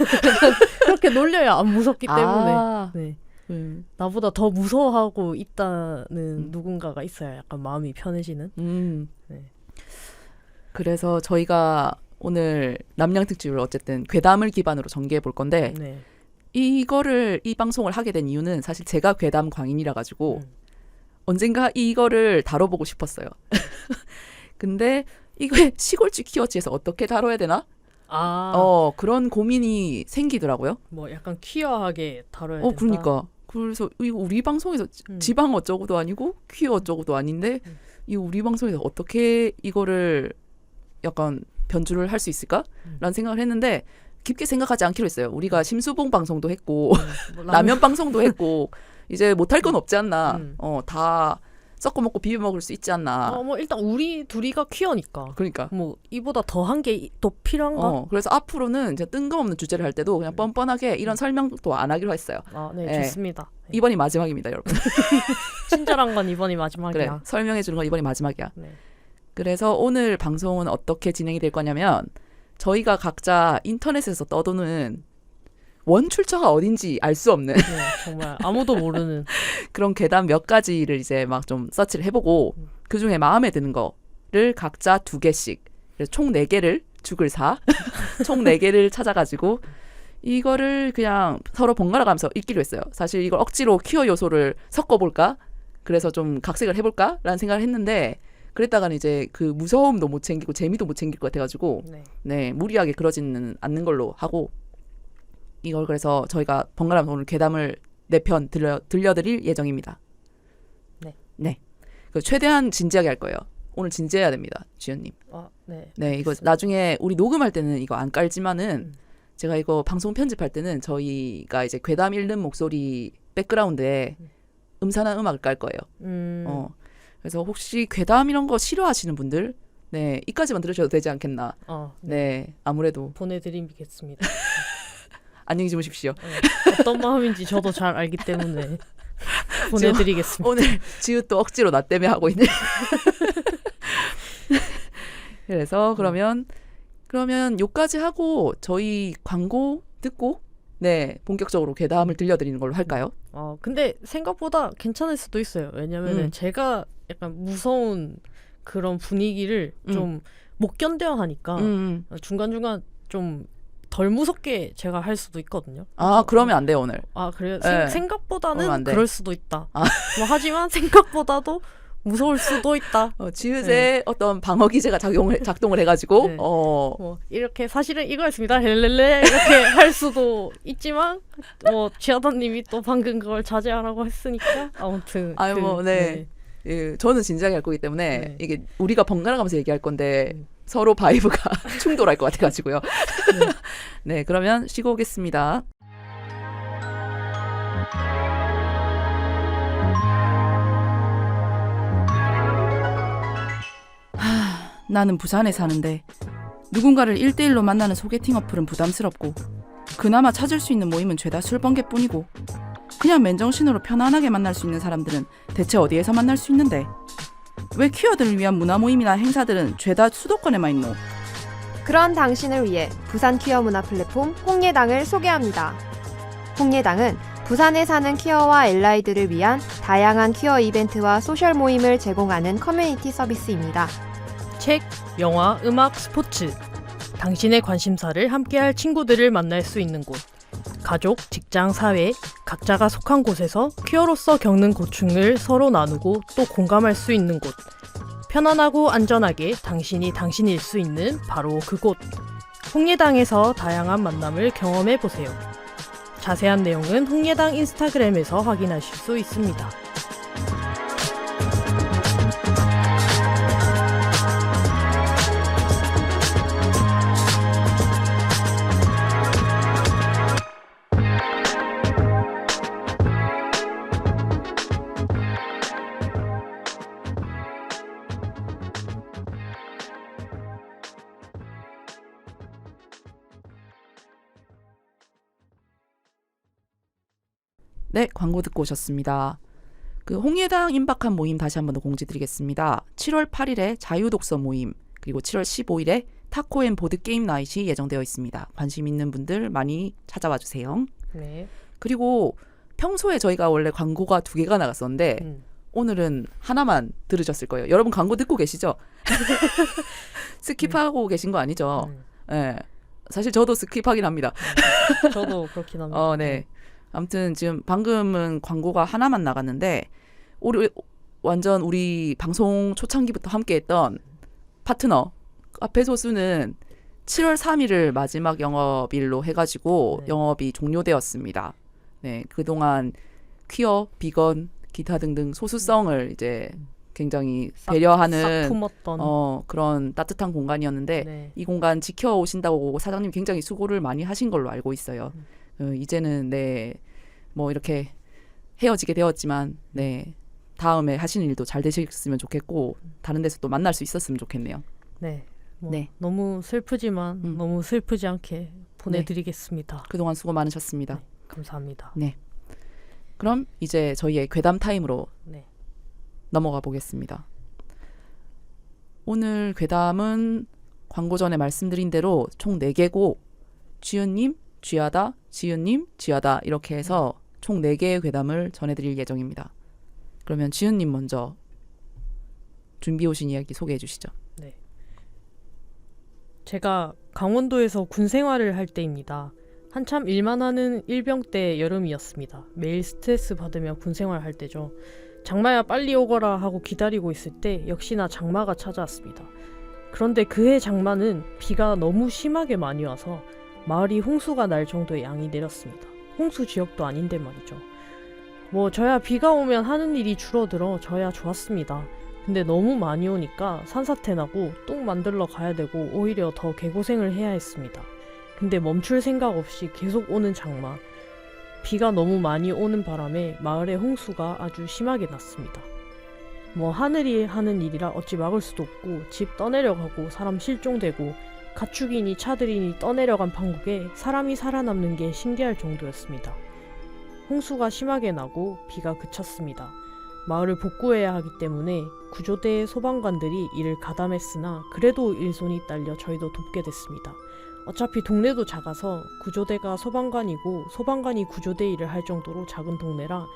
그렇게 놀려야 안 무섭기 때문에. 아, 네. 나보다 더 무서워하고 있다는 누군가가 있어야 약간 마음이 편해지는. 네. 그래서 저희가 오늘 남양 특집을 어쨌든 괴담을 기반으로 전개해 볼 건데 네. 이 방송을 하게 된 이유는 사실 제가 괴담 광인이라 가지고 언젠가 이거를 다뤄보고 싶었어요. 근데 이게 시골집 키워치에서 어떻게 다뤄야 되나? 그런 고민이 생기더라고요. 뭐 약간 퀴어하게 다뤄야 된다. 그러니까. 그래서 이거 우리 방송에서 지방 어쩌고도 아니고 퀴어 어쩌고도 아닌데 이 우리 방송에서 어떻게 이거를 약간 변주를 할 수 있을까라는 생각을 했는데 깊게 생각하지 않기로 했어요. 우리가 심수봉 방송도 했고 뭐 라면 방송도 했고 이제 못할 건 없지 않나. 다 섞어 먹고 비벼 먹을 수 있지 않나. 뭐 일단 우리 둘이가 퀴어니까. 그러니까. 뭐 이보다 더한 게 또 필요한가? 그래서 앞으로는 이제 뜬금없는 주제를 할 때도 그냥 뻔뻔하게 이런 설명도 안 하기로 했어요. 네, 좋습니다. 네. 이번이 마지막입니다, 여러분. 친절한 건 이번이 마지막이야. 그래, 설명해 주는 건 이번이 마지막이야. 네. 그래서 오늘 방송은 어떻게 진행이 될 거냐면 저희가 각자 인터넷에서 떠도는 원출처가 어딘지 알 수 없는 네, 정말 아무도 모르는 그런 괴담 몇 가지를 이제 막 좀 서치를 해보고 그중에 마음에 드는 거를 각자 2개씩 총 4개를 죽을 사 총 4개를 찾아가지고 이거를 그냥 서로 번갈아 가면서 읽기로 했어요. 사실 이걸 억지로 퀴어 요소를 섞어볼까? 그래서 좀 각색을 해볼까? 라는 생각을 했는데 그랬다가는 이제 그 무서움도 못 챙기고 재미도 못 챙길 것 같아가지고 네, 무리하게 그러지는 않는 걸로 하고 이걸 그래서 저희가 번갈아 오늘 괴담을 4편 들려드릴 예정입니다. 네. 최대한 진지하게 할 거예요. 오늘 진지해야 됩니다, 지연님. 네, 이거 나중에 우리 녹음할 때는 이거 안 깔지만은 제가 이거 방송 편집할 때는 저희가 이제 괴담 읽는 목소리 백그라운드에 음산한 음악을 깔 거예요. 그래서 혹시 괴담 이런 거 싫어하시는 분들, 네, 이까지만 들으셔도 되지 않겠나. 네, 아무래도 보내드리겠습니다. 안녕히 주무십시오. 어떤 마음인지 저도 잘 알기 때문에 보내드리겠습니다. 오늘 지읒도 억지로 나 때문에 하고 있네. 그래서 그러면 요까지 하고 저희 광고 듣고 네, 본격적으로 괴담을 들려드리는 걸로 할까요? 근데 생각보다 괜찮을 수도 있어요. 왜냐면은 제가 약간 무서운 그런 분위기를 좀 못 견뎌야 하니까 중간중간 좀 덜 무섭게 제가 할 수도 있거든요. 그러면 안 돼요, 오늘. 그래요? 네. 생각보다는 그럴 수도 있다. 뭐 하지만 생각보다도 무서울 수도 있다. 지읒에 네. 어떤 방어 기제가 작동을 해가지고 네. 뭐 이렇게 사실은 이거였습니다. 헬렐레 이렇게 할 수도 있지만 지하다님이 또 방금 그걸 자제하라고 했으니까 아무튼 네. 예, 저는 진지하게 할 거기 때문에 이게 우리가 번갈아 가면서 얘기할 건데 서로 바이브가 충돌할 것 같아가지고요. 네, 그러면 쉬고 오겠습니다. 나는 부산에 사는데 누군가를 1대1로 만나는 소개팅 어플은 부담스럽고 그나마 찾을 수 있는 모임은 죄다 술번개뿐이고 그냥 맨정신으로 편안하게 만날 수 있는 사람들은 대체 어디에서 만날 수 있는데 왜 퀴어들을 위한 문화 모임이나 행사들은 죄다 수도권에만 있노? 그런 당신을 위해 부산 퀴어 문화 플랫폼 홍예당을 소개합니다. 홍예당은 부산에 사는 퀴어와 알라이들을 위한 다양한 퀴어 이벤트와 소셜 모임을 제공하는 커뮤니티 서비스입니다. 책, 영화, 음악, 스포츠 당신의 관심사를 함께할 친구들을 만날 수 있는 곳 가족, 직장, 사회 각자가 속한 곳에서 퀴어로서 겪는 고충을 서로 나누고 또 공감할 수 있는 곳 편안하고 안전하게 당신이 당신일 수 있는 바로 그곳 홍예당에서 다양한 만남을 경험해보세요. 자세한 내용은 홍예당 인스타그램에서 확인하실 수 있습니다. 네, 광고 듣고 오셨습니다. 그 홍예당 임박한 모임 다시 한번 더 공지드리겠습니다. 7월 8일에 자유독서 모임, 그리고 7월 15일에 타코앤 보드게임 나잇이 예정되어 있습니다. 관심 있는 분들 많이 찾아와 주세요. 네. 그리고 평소에 저희가 원래 광고가 2개가 나갔었는데 오늘은 하나만 들으셨을 거예요. 여러분 광고 듣고 계시죠? 스킵하고 계신 거 아니죠? 네. 사실 저도 스킵하긴 합니다. 저도 그렇긴 합니다. 네. 아무튼 지금 방금은 광고가 하나만 나갔는데 완전 우리 방송 초창기부터 함께했던 파트너 카페 소수는 7월 3일을 마지막 영업일로 해가지고 네. 영업이 종료되었습니다. 네, 그동안 퀴어, 비건, 기타 등등 소수성을 이제 굉장히 배려하는 싹 품었던 그런 따뜻한 공간이었는데 네. 이 공간 지켜오신다고 사장님 굉장히 수고를 많이 하신 걸로 알고 있어요. 이제는 네, 뭐 이렇게 헤어지게 되었지만 네, 다음에 하시는 일도 잘 되셨으면 좋겠고 다른 데서 또 만날 수 있었으면 좋겠네요. 네. 뭐 네. 너무 슬프지만 너무 슬프지 않게 보내드리겠습니다. 그동안 수고 많으셨습니다. 네, 감사합니다. 네. 그럼 이제 저희의 괴담 타임으로 네. 넘어가 보겠습니다. 오늘 괴담은 광고 전에 말씀드린 대로 총 4개고 쥐은님, 쥐하다, 지은님, 쥐하다 이렇게 해서 총 4개의 괴담을 전해드릴 예정입니다. 그러면 지은님 먼저 준비해 오신 이야기 소개해 주시죠. 네. 제가 강원도에서 군 생활을 할 때입니다. 한참 일만 하는 일병 때 여름이었습니다. 매일 스트레스 받으며 군 생활할 때죠. 장마야 빨리 오거라 하고 기다리고 있을 때 역시나 장마가 찾아왔습니다. 그런데 그해 장마는 비가 너무 심하게 많이 와서 마을이 홍수가 날 정도의 양이 내렸습니다. 홍수 지역도 아닌데 말이죠. 뭐 저야 비가 오면 하는 일이 줄어들어 저야 좋았습니다. 근데 너무 많이 오니까 산사태 나고 똥 만들러 가야 되고 오히려 더 개고생을 해야 했습니다. 근데 멈출 생각 없이 계속 오는 장마. 비가 너무 많이 오는 바람에 마을에 홍수가 아주 심하게 났습니다. 뭐 하늘이 하는 일이라 어찌 막을 수도 없고 집 떠내려가고 사람 실종되고 가축이니 차들이니 떠내려간 판국에 사람이 살아남는 게 신기할 정도였습니다. 홍수가 심하게 나고 비가 그쳤습니다. 마을을 복구해야 하기 때문에 구조대의 소방관들이 이를 가담했으나 그래도 일손이 딸려 저희도 돕게 됐습니다. 어차피 동네도 작아서 구조대가 소방관이고 소방관이 구조대 일을 할 정도로 작은 동네라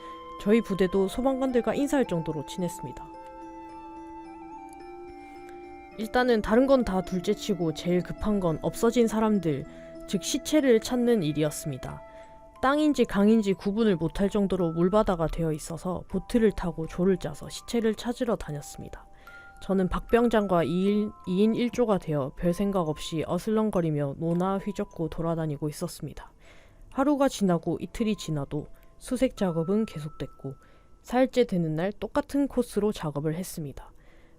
저희 부대도 소방관들과 인사할 정도로 친했습니다. 일단은 다른 건 다 둘째치고 제일 급한 건 없어진 사람들, 즉 시체를 찾는 일이었습니다. 땅인지 강인지 구분을 못할 정도로 물바다가 되어 있어서 보트를 타고 조를 짜서 시체를 찾으러 다녔습니다. 저는 박병장과 2인 1조가 되어 별 생각 없이 어슬렁거리며 노나 휘젓고 돌아다니고 있었습니다. 하루가 지나고 이틀이 지나도 수색 작업은 계속됐고 4일째 되는 날 똑같은 코스로 작업을 했습니다.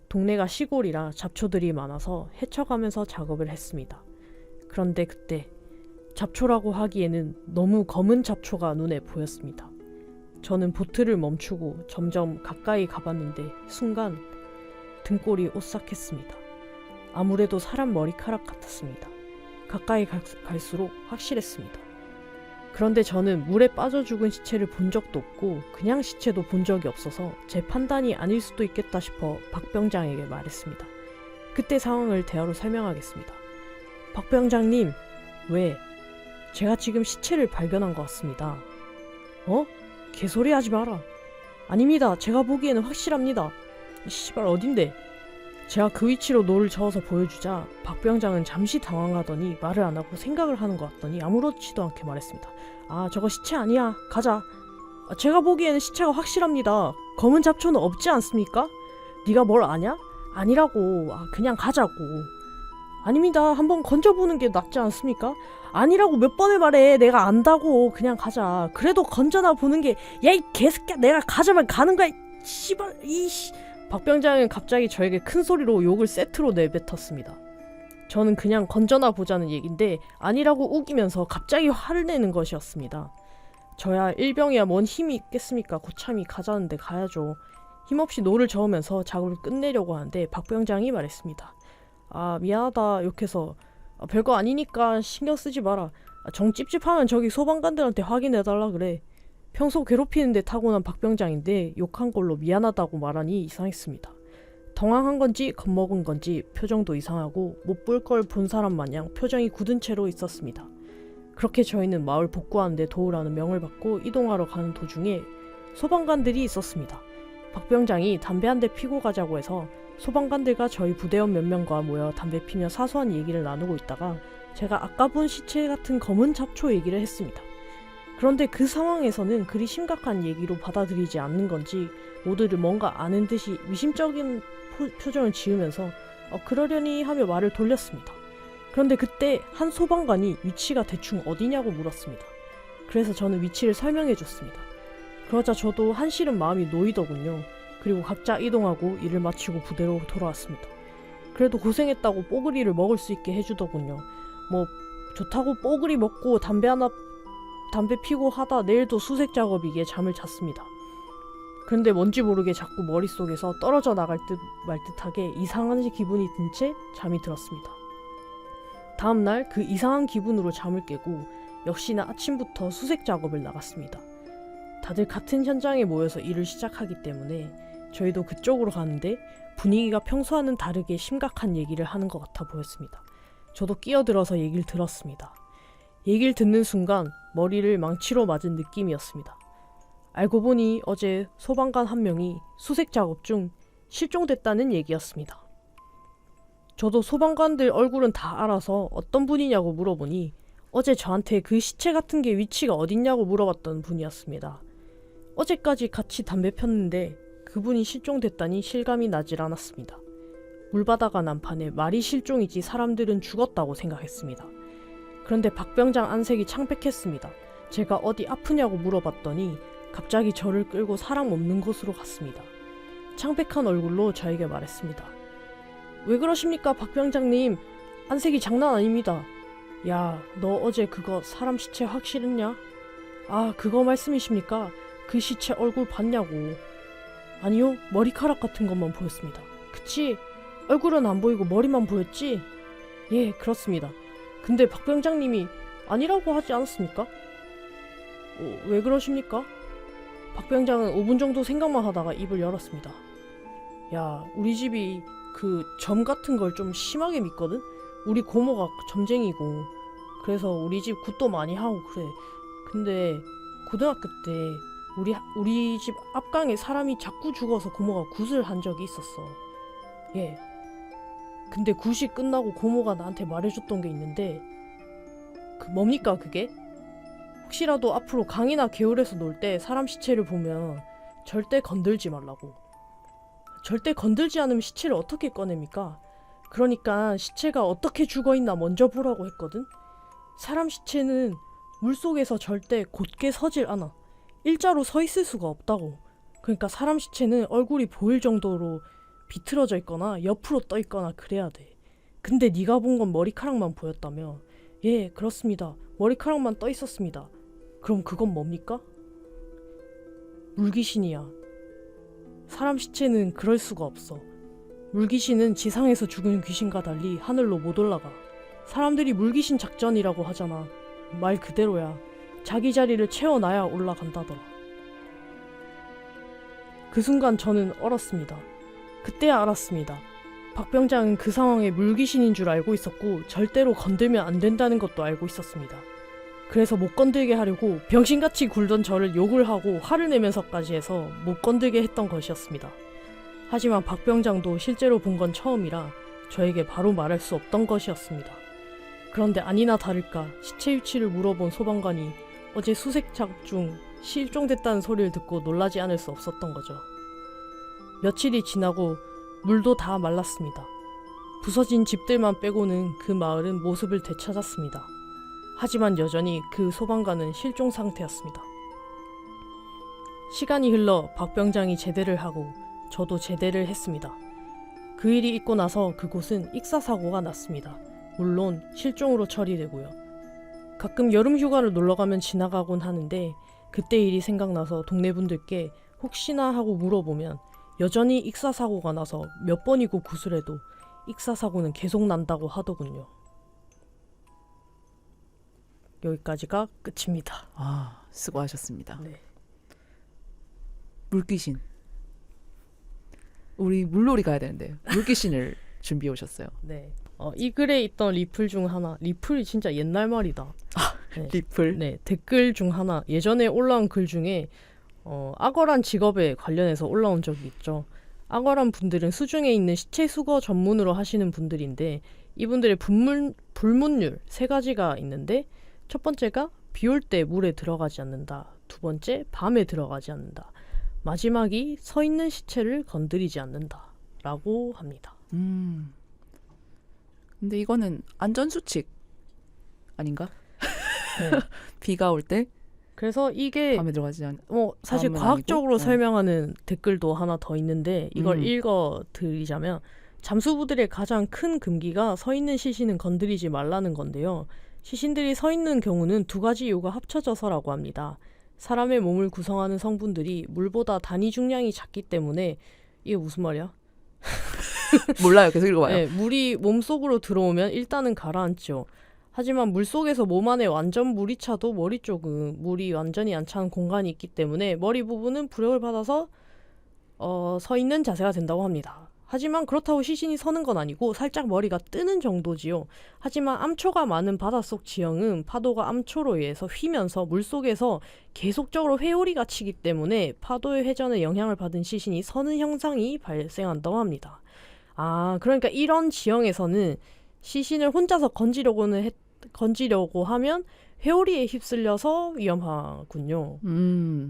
동네가 시골이라 잡초들이 많아서 헤쳐가면서 작업을 했습니다. 그런데 그때 잡초라고 하기에는 너무 검은 잡초가 눈에 보였습니다. 저는 보트를 멈추고 점점 가까이 가봤는데 순간 등골이 오싹했습니다. 아무래도 사람 머리카락 같았습니다. 가까이 갈수록 확실했습니다. 그런데 저는 물에 빠져 죽은 시체를 본 적도 없고 그냥 시체도 본 적이 없어서 제 판단이 아닐 수도 있겠다 싶어 박병장에게 말했습니다. 그때 상황을 대화로 설명하겠습니다. 박병장님, 왜? 제가 지금 시체를 발견한 것 같습니다. 개소리 하지 마라. 아닙니다. 제가 보기에는 확실합니다. 씨발 어딘데? 제가 그 위치로 노를 저어서 보여주자 박병장은 잠시 당황하더니 말을 안 하고 생각을 하는 것 같더니 아무렇지도 않게 말했습니다. 아, 저거 시체 아니야. 가자. 제가 보기에는 시체가 확실합니다. 검은 잡초는 없지 않습니까? 네가 뭘 아냐? 아니라고. 그냥 가자고. 아닙니다. 한번 건져보는 게 낫지 않습니까? 아니라고 몇 번을 말해. 내가 안다고. 그냥 가자. 그래도 건져나 보는 게 야 이 개새끼야. 내가 가자면 가는 거야. 씨발 이씨. 박병장은 갑자기 저에게 큰 소리로 욕을 세트로 내뱉었습니다. 저는 그냥 건져나 보자는 얘긴데 아니라고 우기면서 갑자기 화를 내는 것이었습니다. 저야 일병이야 뭔 힘이 있겠습니까? 고참이 가자는데 가야죠. 힘없이 노를 저으면서 작업을 끝내려고 하는데 박병장이 말했습니다. 미안하다 욕해서 별거 아니니까 신경 쓰지 마라. 정 찝찝하면 저기 소방관들한테 확인해달라 그래. 평소 괴롭히는데 타고난 박병장인데 욕한 걸로 미안하다고 말하니 이상했습니다. 당황한 건지 겁먹은 건지 표정도 이상하고 못 볼 걸 본 사람 마냥 표정이 굳은 채로 있었습니다. 그렇게 저희는 마을 복구하는 데 도우라는 명을 받고 이동하러 가는 도중에 소방관들이 있었습니다. 박병장이 담배 한 대 피고 가자고 해서 소방관들과 저희 부대원 몇 명과 모여 담배 피며 사소한 얘기를 나누고 있다가 제가 아까 본 시체 같은 검은 잡초 얘기를 했습니다. 그런데 그 상황에서는 그리 심각한 얘기로 받아들이지 않는 건지 모두를 뭔가 아는 듯이 미심쩍은 표정을 지으면서 그러려니 하며 말을 돌렸습니다. 그런데 그때 한 소방관이 위치가 대충 어디냐고 물었습니다. 그래서 저는 위치를 설명해 줬습니다. 그러자 저도 한시름 마음이 놓이더군요. 그리고 각자 이동하고 일을 마치고 부대로 돌아왔습니다. 그래도 고생했다고 뽀글이를 먹을 수 있게 해주더군요. 뭐 좋다고 뽀글이 먹고 담배 피고 하다 내일도 수색 작업이기에 잠을 잤습니다. 그런데 뭔지 모르게 자꾸 머릿속에서 떨어져 나갈 듯 말 듯하게 이상한 기분이 든 채 잠이 들었습니다. 다음날 그 이상한 기분으로 잠을 깨고 역시나 아침부터 수색 작업을 나갔습니다. 다들 같은 현장에 모여서 일을 시작하기 때문에 저희도 그쪽으로 가는데 분위기가 평소와는 다르게 심각한 얘기를 하는 것 같아 보였습니다. 저도 끼어들어서 얘기를 들었습니다. 얘기를 듣는 순간 머리를 망치로 맞은 느낌이었습니다. 알고 보니 어제 소방관 한 명이 수색 작업 중 실종됐다는 얘기였습니다. 저도 소방관들 얼굴은 다 알아서 어떤 분이냐고 물어보니 어제 저한테 그 시체 같은 게 위치가 어딨냐고 물어봤던 분이었습니다. 어제까지 같이 담배 폈는데 그분이 실종됐다니 실감이 나질 않았습니다. 물바다가 난판에 말이 실종이지 사람들은 죽었다고 생각했습니다. 그런데 박병장 안색이 창백했습니다. 제가 어디 아프냐고 물어봤더니 갑자기 저를 끌고 사람 없는 곳으로 갔습니다. 창백한 얼굴로 저에게 말했습니다. 왜 그러십니까 박병장님? 안색이 장난 아닙니다. 야, 너 어제 그거 사람 시체 확실했냐? 아, 그거 말씀이십니까? 그 시체 얼굴 봤냐고. 아니요, 머리카락 같은 것만 보였습니다. 그치? 얼굴은 안 보이고 머리만 보였지? 예, 그렇습니다. 근데 박병장님이 아니라고 하지 않았습니까? 왜 그러십니까? 박병장은 5분 정도 생각만 하다가 입을 열었습니다. 야, 우리 집이 그 점 같은 걸 좀 심하게 믿거든? 우리 고모가 점쟁이고 그래서 우리 집 굿도 많이 하고 그래. 근데 고등학교 때 우리 집 앞강에 사람이 자꾸 죽어서 고모가 굿을 한 적이 있었어. 예. 근데 굿이 끝나고 고모가 나한테 말해줬던 게 있는데 뭡니까 그게? 혹시라도 앞으로 강이나 개울에서 놀 때 사람 시체를 보면 절대 건들지 말라고. 절대 건들지 않으면 시체를 어떻게 꺼냅니까? 그러니까 시체가 어떻게 죽어있나 먼저 보라고 했거든? 사람 시체는 물속에서 절대 곧게 서질 않아. 일자로 서 있을 수가 없다고. 그러니까 사람 시체는 얼굴이 보일 정도로 비틀어져 있거나 옆으로 떠 있거나 그래야 돼. 근데 네가 본 건 머리카락만 보였다며. 예, 그렇습니다. 머리카락만 떠 있었습니다. 그럼 그건 뭡니까? 물귀신이야. 사람 시체는 그럴 수가 없어. 물귀신은 지상에서 죽은 귀신과 달리 하늘로 못 올라가. 사람들이 물귀신 작전이라고 하잖아. 말 그대로야. 자기 자리를 채워놔야 올라간다더라. 그 순간 저는 얼었습니다. 그때야 알았습니다. 박병장은 그 상황에 물귀신인 줄 알고 있었고 절대로 건들면 안 된다는 것도 알고 있었습니다. 그래서 못 건들게 하려고 병신같이 굴던 저를 욕을 하고 화를 내면서까지 해서 못 건들게 했던 것이었습니다. 하지만 박병장도 실제로 본 건 처음이라 저에게 바로 말할 수 없던 것이었습니다. 그런데 아니나 다를까 시체 위치를 물어본 소방관이 어제 수색 작업 중 실종됐다는 소리를 듣고 놀라지 않을 수 없었던 거죠. 며칠이 지나고 물도 다 말랐습니다. 부서진 집들만 빼고는 그 마을은 모습을 되찾았습니다. 하지만 여전히 그 소방관은 실종 상태였습니다. 시간이 흘러 박병장이 제대를 하고 저도 제대를 했습니다. 그 일이 있고 나서 그곳은 익사사고가 났습니다. 물론 실종으로 처리되고요. 가끔 여름 휴가를 놀러가면 지나가곤 하는데 그때 일이 생각나서 동네 분들께 혹시나 하고 물어보면 여전히 익사사고가 나서 몇 번이고 구술해도 익사사고는 계속 난다고 하더군요. 여기까지가 끝입니다. 아, 수고하셨습니다. 네. 물귀신. 우리 물놀이 가야 되는데 물귀신을 준비해 오셨어요. 네. 이 글에 있던 리플 중 하나. 리플이 진짜 옛날 말이다. 네. 리플. 네. 댓글 중 하나. 예전에 올라온 글 중에 악어란 직업에 관련해서 올라온 적이 있죠. 악어란 분들은 수중에 있는 시체 수거 전문으로 하시는 분들인데 이분들의 불문율 3가지가 있는데 첫 번째가 비 올 때 물에 들어가지 않는다. 두 번째, 밤에 들어가지 않는다. 마지막이 서 있는 시체를 건드리지 않는다. 라고 합니다. 근데 이거는 안전수칙 아닌가? 네. 비가 올 때 그래서 이게 밤에 들어가지 않. 사실 밤은 과학적으로 아니고? 설명하는 댓글도 하나 더 있는데 이걸 읽어드리자면 잠수부들의 가장 큰 금기가 서 있는 시신은 건드리지 말라는 건데요. 시신들이 서 있는 경우는 2가지 이유가 합쳐져서라고 합니다. 사람의 몸을 구성하는 성분들이 물보다 단위 중량이 작기 때문에 이게 무슨 말이야? 몰라요. 계속 읽어봐요. 네, 물이 몸속으로 들어오면 일단은 가라앉죠. 하지만 물속에서 몸 안에 완전 물이 차도 머리 쪽은 물이 완전히 안 차는 공간이 있기 때문에 머리 부분은 부력을 받아서 서 있는 자세가 된다고 합니다. 하지만 그렇다고 시신이 서는 건 아니고 살짝 머리가 뜨는 정도지요. 하지만 암초가 많은 바닷속 지형은 파도가 암초로 의해서 휘면서 물속에서 계속적으로 회오리가 치기 때문에 파도의 회전에 영향을 받은 시신이 서는 현상이 발생한다고 합니다. 그러니까 이런 지형에서는 시신을 혼자서 건지려고 하면 회오리에 휩쓸려서 위험하군요.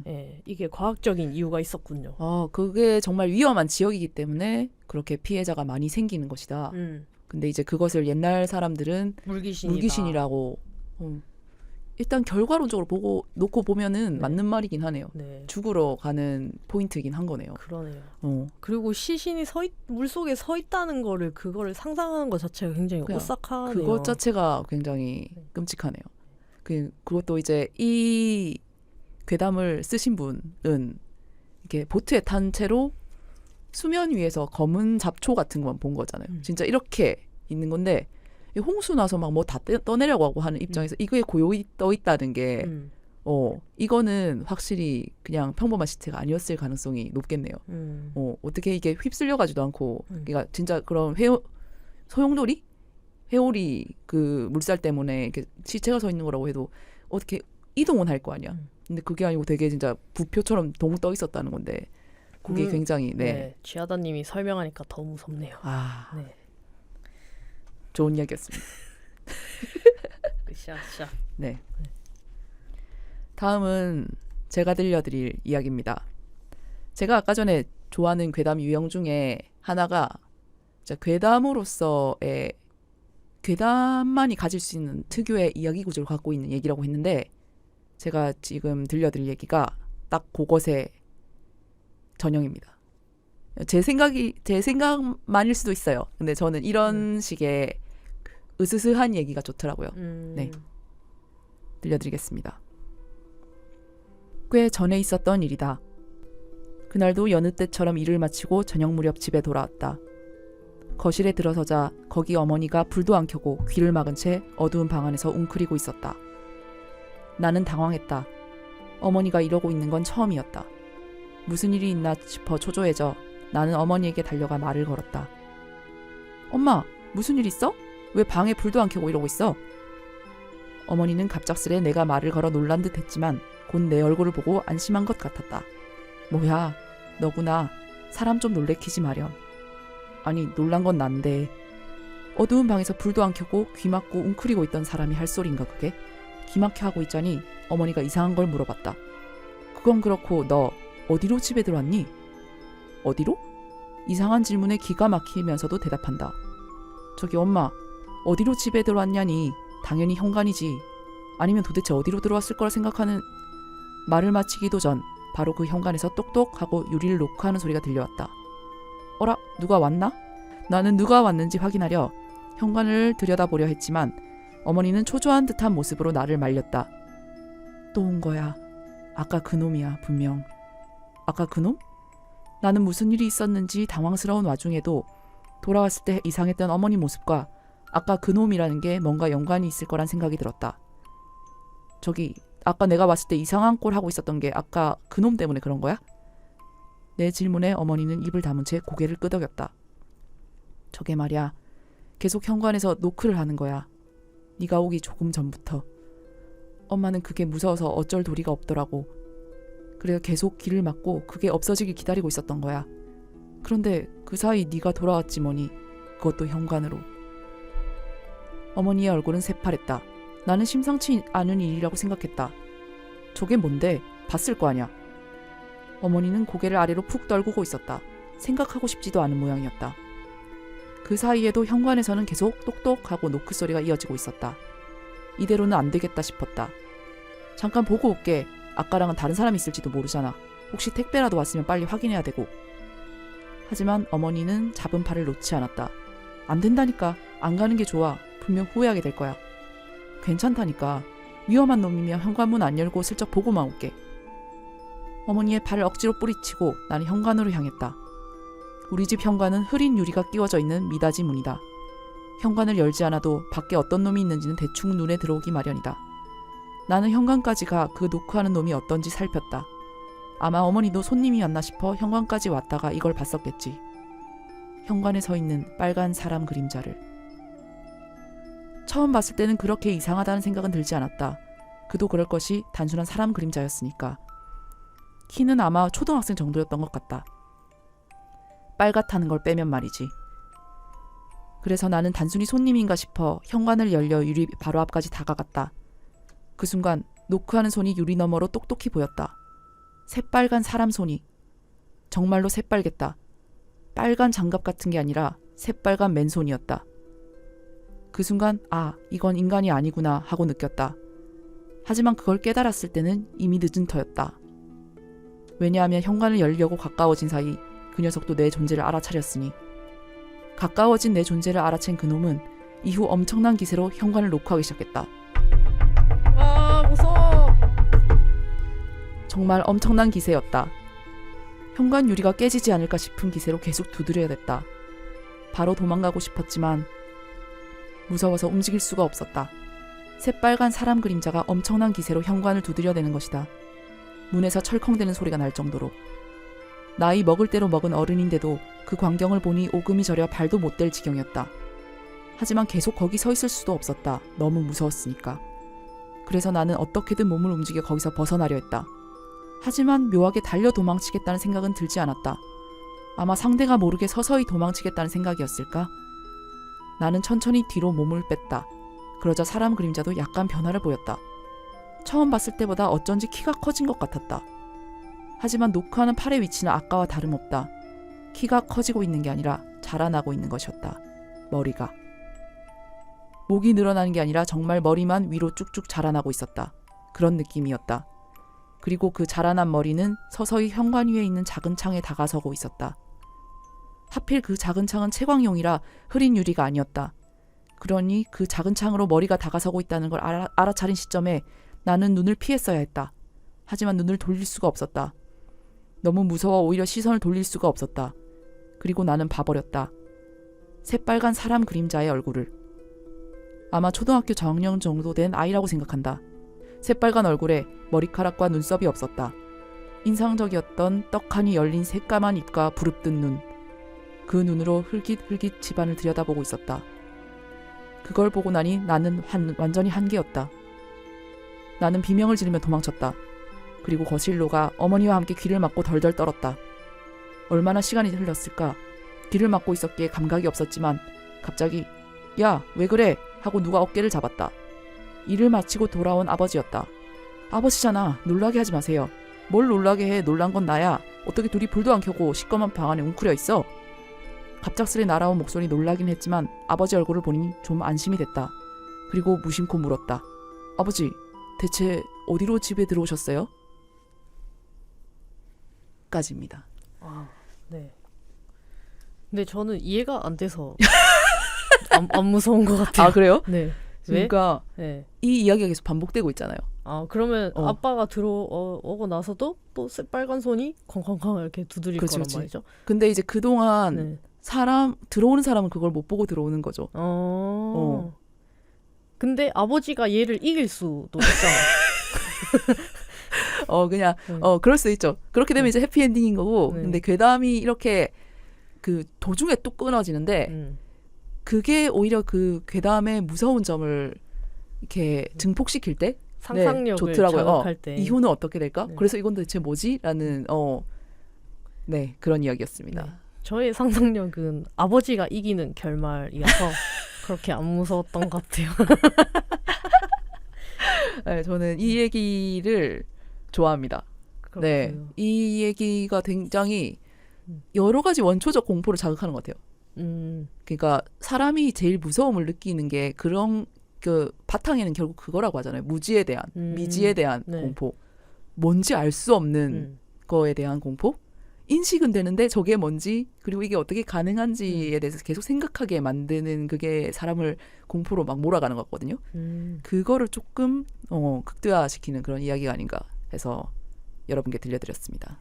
예, 이게 과학적인 이유가 있었군요. 그게 정말 위험한 지역이기 때문에 그렇게 피해자가 많이 생기는 것이다. 근데 이제 그것을 옛날 사람들은 물귀신이라고 일단 결과론적으로 놓고 보면은 네. 맞는 말이긴 하네요. 네. 죽으러 가는 포인트이긴 한 거네요. 그러네요. 그리고 시신이 물속에 서 있다는 그거를 상상하는 것 자체가 굉장히 오싹하네요. 그것 자체가 굉장히 끔찍하네요. 그것도 이제 이 괴담을 쓰신 분은 이렇게 보트에 탄 채로 수면 위에서 검은 잡초 같은 것만 본 거잖아요. 진짜 이렇게 있는 건데 홍수 나서 막 뭐 다 떠내려고 하고 하는 입장에서 이거에 고요히 떠 있다는 게 이거는 확실히 그냥 평범한 시체가 아니었을 가능성이 높겠네요. 어떻게 이게 휩쓸려가지도 않고 그러니까 진짜 그런 소용돌이? 회오리 그 물살 때문에 이렇게 시체가 서 있는 거라고 해도 어떻게 이동은 할 거 아니야. 근데 그게 아니고 되게 진짜 부표처럼 동을 떠 있었다는 건데 그게 굉장히 쥐하다님이 설명하니까 더 무섭네요. 네. 좋은 이야기였습니다. 으쌰으쌰. 네. 다음은 제가 들려드릴 이야기입니다. 제가 아까 전에 좋아하는 괴담 유형 중에 하나가 괴담으로서의 괴담만이 가질 수 있는 특유의 이야기 구조를 갖고 있는 얘기라고 했는데 제가 지금 들려드릴 얘기가 딱 그것의 전형입니다. 제 생각만일 수도 있어요. 근데 저는 이런 식의 으스스한 얘기가 좋더라고요. 네, 들려드리겠습니다. 꽤 전에 있었던 일이다. 그날도 여느 때처럼 일을 마치고 저녁 무렵 집에 돌아왔다. 거실에 들어서자 거기 어머니가 불도 안 켜고 귀를 막은 채 어두운 방 안에서 웅크리고 있었다. 나는 당황했다. 어머니가 이러고 있는 건 처음이었다. 무슨 일이 있나 싶어 초조해져 나는 어머니에게 달려가 말을 걸었다. 엄마, 무슨 일 있어? 왜 방에 불도 안 켜고 이러고 있어? 어머니는 갑작스레 내가 말을 걸어 놀란 듯 했지만 곧 내 얼굴을 보고 안심한 것 같았다. 뭐야, 너구나. 사람 좀 놀래키지 마렴. 아니, 놀란 건 난데 어두운 방에서 불도 안 켜고 귀 막고 웅크리고 있던 사람이 할 소린가 그게? 귀 막혀 하고 있자니 어머니가 이상한 걸 물어봤다. 그건 그렇고 너 어디로 집에 들어왔니? 어디로? 이상한 질문에 기가 막히면서도 대답한다. 저기 엄마, 어디로 집에 들어왔냐니 당연히 현관이지. 아니면 도대체 어디로 들어왔을 거라 생각하는. 말을 마치기도 전 바로 그 현관에서 똑똑 하고 유리를 놓고 하는 소리가 들려왔다. 어라, 누가 왔나? 나는 누가 왔는지 확인하려 현관을 들여다보려 했지만 어머니는 초조한 듯한 모습으로 나를 말렸다. 또 온 거야. 아까 그놈이야, 분명. 아까 그놈? 나는 무슨 일이 있었는지 당황스러운 와중에도 돌아왔을 때 이상했던 어머니 모습과 아까 그놈이라는 게 뭔가 연관이 있을 거란 생각이 들었다. 저기, 아까 내가 왔을 때 이상한 꼴 하고 있었던 게 아까 그놈 때문에 그런 거야? 내 질문에 어머니는 입을 다문 채 고개를 끄덕였다. 저게 말이야. 계속 현관에서 노크를 하는 거야. 네가 오기 조금 전부터. 엄마는 그게 무서워서 어쩔 도리가 없더라고. 그래서 계속 길을 막고 그게 없어지길 기다리고 있었던 거야. 그런데 그 사이 네가 돌아왔지 뭐니. 그것도 현관으로. 어머니의 얼굴은 새파랬다. 나는 심상치 않은 일이라고 생각했다. 저게 뭔데? 봤을 거 아냐. 어머니는 고개를 아래로 푹 떨구고 있었다. 생각하고 싶지도 않은 모양이었다. 그 사이에도 현관에서는 계속 똑똑하고 노크 소리가 이어지고 있었다. 이대로는 안 되겠다 싶었다. 잠깐 보고 올게. 아까랑은 다른 사람이 있을지도 모르잖아. 혹시 택배라도 왔으면 빨리 확인해야 되고. 하지만 어머니는 잡은 팔을 놓지 않았다. 안 된다니까. 안 가는 게 좋아. 분명 후회하게 될 거야. 괜찮다니까. 위험한 놈이면 현관문 안 열고 슬쩍 보고만 올게. 어머니의 발을 억지로 뿌리치고 나는 현관으로 향했다. 우리 집 현관은 흐린 유리가 끼워져 있는 미닫이 문이다. 현관을 열지 않아도 밖에 어떤 놈이 있는지는 대충 눈에 들어오기 마련이다. 나는 현관까지 가 그 노크하는 놈이 어떤지 살폈다. 아마 어머니도 손님이 왔나 싶어 현관까지 왔다가 이걸 봤었겠지. 현관에 서 있는 빨간 사람 그림자를. 처음 봤을 때는 그렇게 이상하다는 생각은 들지 않았다. 그도 그럴 것이 단순한 사람 그림자였으니까. 키는 아마 초등학생 정도였던 것 같다. 빨갛다는 걸 빼면 말이지. 그래서 나는 단순히 손님인가 싶어 현관을 열려 유리 바로 앞까지 다가갔다. 그 순간 노크하는 손이 유리 너머로 똑똑히 보였다. 새빨간 사람 손이. 정말로 새빨겠다. 빨간 장갑 같은 게 아니라 새빨간 맨손이었다. 그 순간 아, 이건 인간이 아니구나 하고 느꼈다. 하지만 그걸 깨달았을 때는 이미 늦은 터였다. 왜냐하면 현관을 열려고 가까워진 사이 그 녀석도 내 존재를 알아차렸으니. 가까워진 내 존재를 알아챈 그놈은 이후 엄청난 기세로 현관을 노크하기 시작했다. 아, 무서워. 정말 엄청난 기세였다. 현관 유리가 깨지지 않을까 싶은 기세로 계속 두드려야 됐다. 바로 도망가고 싶었지만 무서워서 움직일 수가 없었다. 새빨간 사람 그림자가 엄청난 기세로 현관을 두드려대는 것이다. 문에서 철컹대는 소리가 날 정도로. 나이 먹을 대로 먹은 어른인데도 그 광경을 보니 오금이 저려 발도 못 댈 지경이었다. 하지만 계속 거기 서 있을 수도 없었다. 너무 무서웠으니까. 그래서 나는 어떻게든 몸을 움직여 거기서 벗어나려 했다. 하지만 묘하게 달려 도망치겠다는 생각은 들지 않았다. 아마 상대가 모르게 서서히 도망치겠다는 생각이었을까? 나는 천천히 뒤로 몸을 뺐다. 그러자 사람 그림자도 약간 변화를 보였다. 처음 봤을 때보다 어쩐지 키가 커진 것 같았다. 하지만 노크하는 팔의 위치는 아까와 다름없다. 키가 커지고 있는 게 아니라 자라나고 있는 것이었다. 머리가. 목이 늘어나는 게 아니라 정말 머리만 위로 쭉쭉 자라나고 있었다. 그런 느낌이었다. 그리고 그 자라난 머리는 서서히 현관 위에 있는 작은 창에 다가서고 있었다. 하필 그 작은 창은 채광용이라 흐린 유리가 아니었다. 그러니 그 작은 창으로 머리가 다가서고 있다는 걸 알아차린 시점에 나는 눈을 피했어야 했다. 하지만 눈을 돌릴 수가 없었다. 너무 무서워 오히려 시선을 돌릴 수가 없었다. 그리고 나는 봐버렸다. 새빨간 사람 그림자의 얼굴을. 아마 초등학교 저학년 정도 된 아이라고 생각한다. 새빨간 얼굴에 머리카락과 눈썹이 없었다. 인상적이었던 떡하니 열린 새까만 입과 부릅뜬 눈. 그 눈으로 흘깃흘깃 집안을 들여다보고 있었다. 그걸 보고 나니 나는 완전히 한계였다. 나는 비명을 지르며 도망쳤다. 그리고 거실로 가 어머니와 함께 귀를 막고 덜덜 떨었다. 얼마나 시간이 흘렀을까? 귀를 막고 있었기에 감각이 없었지만 갑자기 야, 왜 그래? 하고 누가 어깨를 잡았다. 일을 마치고 돌아온 아버지였다. 아버지잖아. 놀라게 하지 마세요. 뭘 놀라게 해. 놀란 건 나야. 어떻게 둘이 불도 안 켜고 시꺼먼 방 안에 웅크려 있어? 갑작스레 날아온 목소리 놀라긴 했지만 아버지 얼굴을 보니 좀 안심이 됐다. 그리고 무심코 물었다. 아버지, 대체 어디로 집에 들어오셨어요? 까지입니다. 아, 네. 근데 저는 이해가 안 돼서 안 무서운 것 같아요. 아, 그래요? 네. 그러니까 네. 이 이야기가 계속 반복되고 있잖아요. 아, 그러면 아빠가 들어오고 나서도 또 새빨간 손이 쾅쾅쾅 이렇게 두드릴 그치, 거란 그치. 말이죠. 근데 이제 그동안 네. 들어오는 사람은 그걸 못 보고 들어오는 거죠. 근데 아버지가 얘를 이길 수도 있잖아. 그냥 네. 그럴 수 있죠. 그렇게 되면 네. 이제 해피엔딩인 거고. 네. 근데 괴담이 이렇게 그 도중에 뚝 끊어지는데 그게 오히려 그 괴담의 무서운 점을 이렇게 증폭시킬 때 상상력을 좋더라고요. 자극할 때 이후는 어떻게 될까? 네. 그래서 이건 도대체 뭐지? 라는 네, 그런 이야기였습니다. 네. 저의 상상력은 아버지가 이기는 결말이어서 그렇게 안 무서웠던 것 같아요. 네, 저는 이 얘기를 좋아합니다. 네, 그렇군요. 이 얘기가 굉장히 여러 가지 원초적 공포를 자극하는 것 같아요. 그러니까 사람이 제일 무서움을 느끼는 게 그런 그 바탕에는 결국 그거라고 하잖아요. 무지에 대한, 미지에 대한 네. 공포. 뭔지 알 수 없는 거에 대한 공포. 인식은 되는데 저게 뭔지 그리고 이게 어떻게 가능한지에 대해서 계속 생각하게 만드는 그게 사람을 공포로 막 몰아가는 것 같거든요. 그거를 조금 극대화시키는 그런 이야기가 아닌가 해서 여러분께 들려드렸습니다.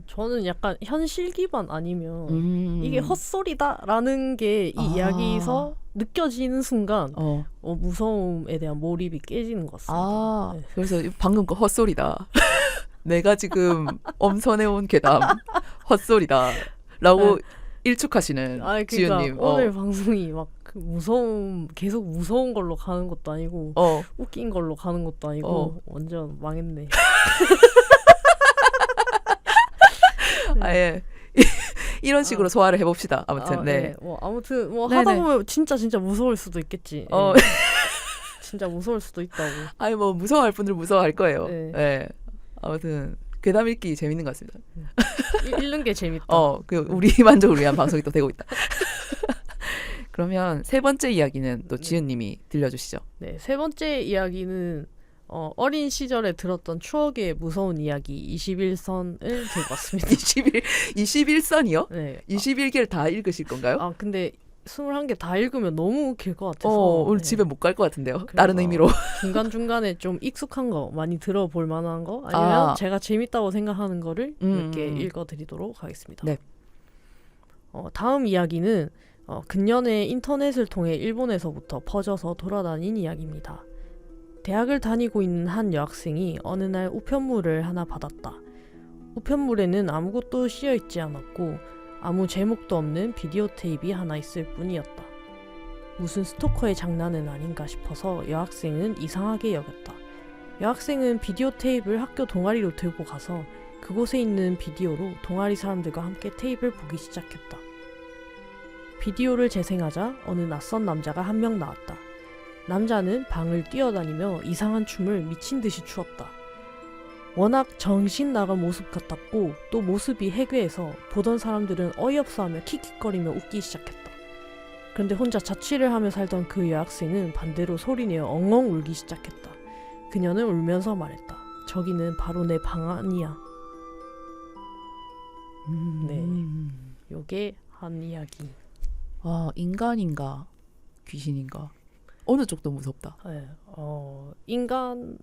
저는 약간 현실 기반 아니면 이게 헛소리다라는 게 이 이야기에서 느껴지는 순간 무서움에 대한 몰입이 깨지는 것 같습니다. 네. 그래서 방금 거 헛소리다. 내가 지금 엄선해온 괴담 헛소리다 라고 일축하시는 그러니까 지은님. 오늘 방송이 막 그 계속 무서운 걸로 가는 것도 아니고 웃긴 걸로 가는 것도 아니고 완전 망했네. 아예 이런 식으로 소화를 해봅시다. 아무튼 네. 아무튼 네네. 하다 보면 진짜 무서울 수도 있겠지. 진짜 무서울 수도 있다고. 아니 뭐 무서워할 분들 무서워할 거예요. 네. 네. 아무튼 괴담 읽기 재밌는 것 같습니다. 읽는 게 재밌다. 우리 만족을 위한 방송이 또 되고 있다. 그러면 세 번째 이야기는 또 지은님이 들려주시죠. 네, 세 번째 이야기는 어린 시절에 들었던 추억의 무서운 이야기 21선을 들고 왔습니다. 21선이요? 네. 21개를 다 읽으실 건가요? 근데 21개 다 읽으면 너무 길 것 같아서 오늘 집에 못 갈 것 같은데요. 다른 의미로. 중간중간에 좀 익숙한 거, 많이 들어볼 만한 거 아니면 제가 재밌다고 생각하는 거를 이렇게 읽어드리도록 하겠습니다. 네. 다음 이야기는 근년에 인터넷을 통해 일본에서부터 퍼져서 돌아다닌 이야기입니다. 대학을 다니고 있는 한 여학생이 어느 날 우편물을 하나 받았다. 우편물에는 아무것도 씌어있지 않았고 아무 제목도 없는 비디오 테이프가 하나 있을 뿐이었다. 무슨 스토커의 장난은 아닌가 싶어서 여학생은 이상하게 여겼다. 여학생은 비디오 테이프를 학교 동아리로 들고 가서 그곳에 있는 비디오로 동아리 사람들과 함께 테이프를 보기 시작했다. 비디오를 재생하자 어느 낯선 남자가 한 명 나왔다. 남자는 방을 뛰어다니며 이상한 춤을 미친 듯이 추었다. 워낙 정신 나간 모습 같았고 또 모습이 해괴해서 보던 사람들은 어이없어하며 킥킥거리며 웃기 시작했다. 그런데 혼자 자취를 하며 살던 그 여학생은 반대로 소리내어 엉엉 울기 시작했다. 그녀는 울면서 말했다. 저기는 바로 내 방 안이야. 네, 요게 한 이야기. 인간인가 귀신인가 어느 쪽도 무섭다. 네, 인간이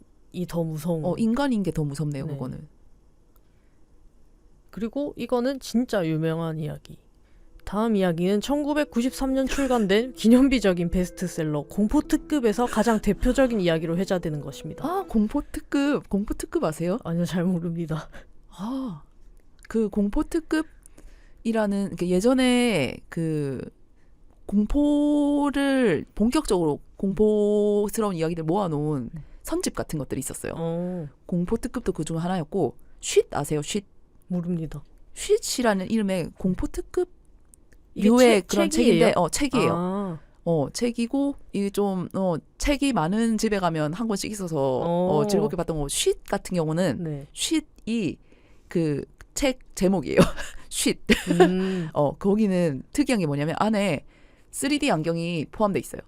더 무서운. 인간인 게 더 무섭네요. 네. 그거는. 그리고 이거는 진짜 유명한 이야기. 다음 이야기는 1993년 출간된 기념비적인 베스트셀러 공포특급에서 가장 대표적인 이야기로 회자되는 것입니다. 공포특급 아세요? 아니요, 잘 모릅니다. 그 공포특급이라는 예전에 그 공포를 본격적으로 공포스러운 이야기들 모아놓은 선집 같은 것들이 있었어요. 공포특급도 그중 하나였고 쉿 아세요? 쉿? 모릅니다. 쉿이라는 이름의 공포특급 이게 류의 그런 책이에요? 책인데 책이에요. 책이고 이게 좀 책이 많은 집에 가면 한 권씩 있어서 즐겁게 봤던 거. 쉿 같은 경우는 네. 쉿이 그 책 제목이에요. 쉿. 거기는 특이한 게 뭐냐면 안에 3D 안경이 포함돼 있어요.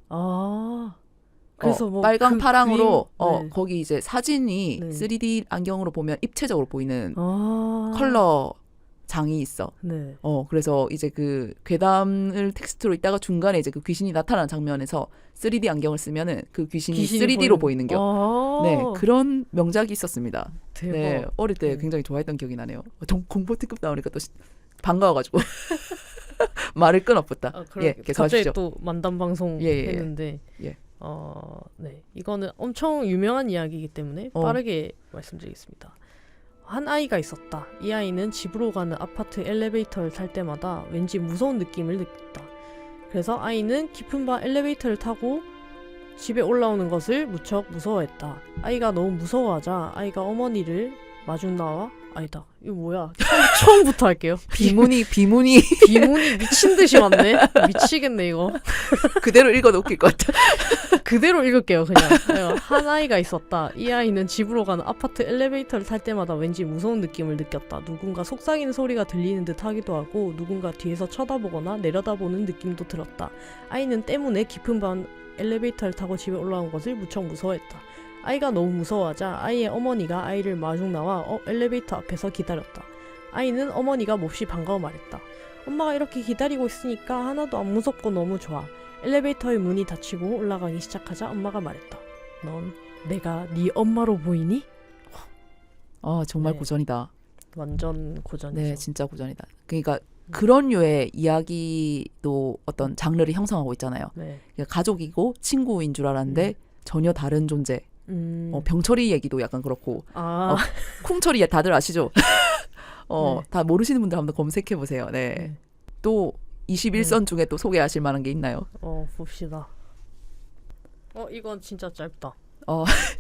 그래서 뭐 빨강 파랑으로 네. 거기 이제 사진이 네. 3D 안경으로 보면 입체적으로 보이는 컬러 장이 있어. 네. 그래서 이제 그 괴담을 텍스트로 있다가 중간에 이제 그 귀신이 나타나는 장면에서 3D 안경을 쓰면은 그 귀신이 3D로 보이는 겨. 네, 그런 명작이 있었습니다. 대박. 네, 어릴 때 네. 굉장히 좋아했던 기억이 나네요. 공포 특급 나오니까 또 반가워가지고 말을 끊어붙다. 갑자기 계속하시죠. 또 만담 방송 예. 했는데 네. 이거는 엄청 유명한 이야기이기 때문에 빠르게 말씀드리겠습니다. 한 아이가 있었다. 이 아이는 집으로 가는 아파트 엘리베이터를 탈 때마다 왠지 무서운 느낌을 느꼈다. 그래서 아이는 깊은 밤 엘리베이터를 타고 집에 올라오는 것을 무척 무서워했다. 아이가 너무 무서워하자 아이가 어머니를 마중 나와 아니다. 이거 뭐야? 처음부터 할게요. 비문이 비문이 미친 듯이 왔네. 미치겠네 이거. 그대로 읽어도 웃길 것 같아. 그대로 읽을게요 그냥. 한 아이가 있었다. 이 아이는 집으로 가는 아파트 엘리베이터를 탈 때마다 왠지 무서운 느낌을 느꼈다. 누군가 속삭이는 소리가 들리는 듯 하기도 하고 누군가 뒤에서 쳐다보거나 내려다보는 느낌도 들었다. 아이는 때문에 깊은 밤 엘리베이터를 타고 집에 올라온 것을 무척 무서워했다. 아이가 너무 무서워하자 아이의 어머니가 아이를 마중 나와 엘리베이터 앞에서 기다렸다. 아이는 어머니가 몹시 반가워 말했다. 엄마가 이렇게 기다리고 있으니까 하나도 안 무섭고 너무 좋아. 엘리베이터의 문이 닫히고 올라가기 시작하자 엄마가 말했다. 넌 내가 네 엄마로 보이니? 정말 네. 고전이다. 완전 고전이죠. 네, 진짜 고전이다. 그러니까 그런 류의 이야기도 어떤 장르를 형성하고 있잖아요. 네. 그러니까 가족이고 친구인 줄 알았는데 전혀 다른 존재. 병철이 얘기도 약간 그렇고 쿵철이 다들 아시죠? 네. 다 모르시는 분들 한번 검색해 보세요. 네. 또 21선 중에 또 소개하실 만한 게 있나요? 봅시다. 이건 진짜 짧다.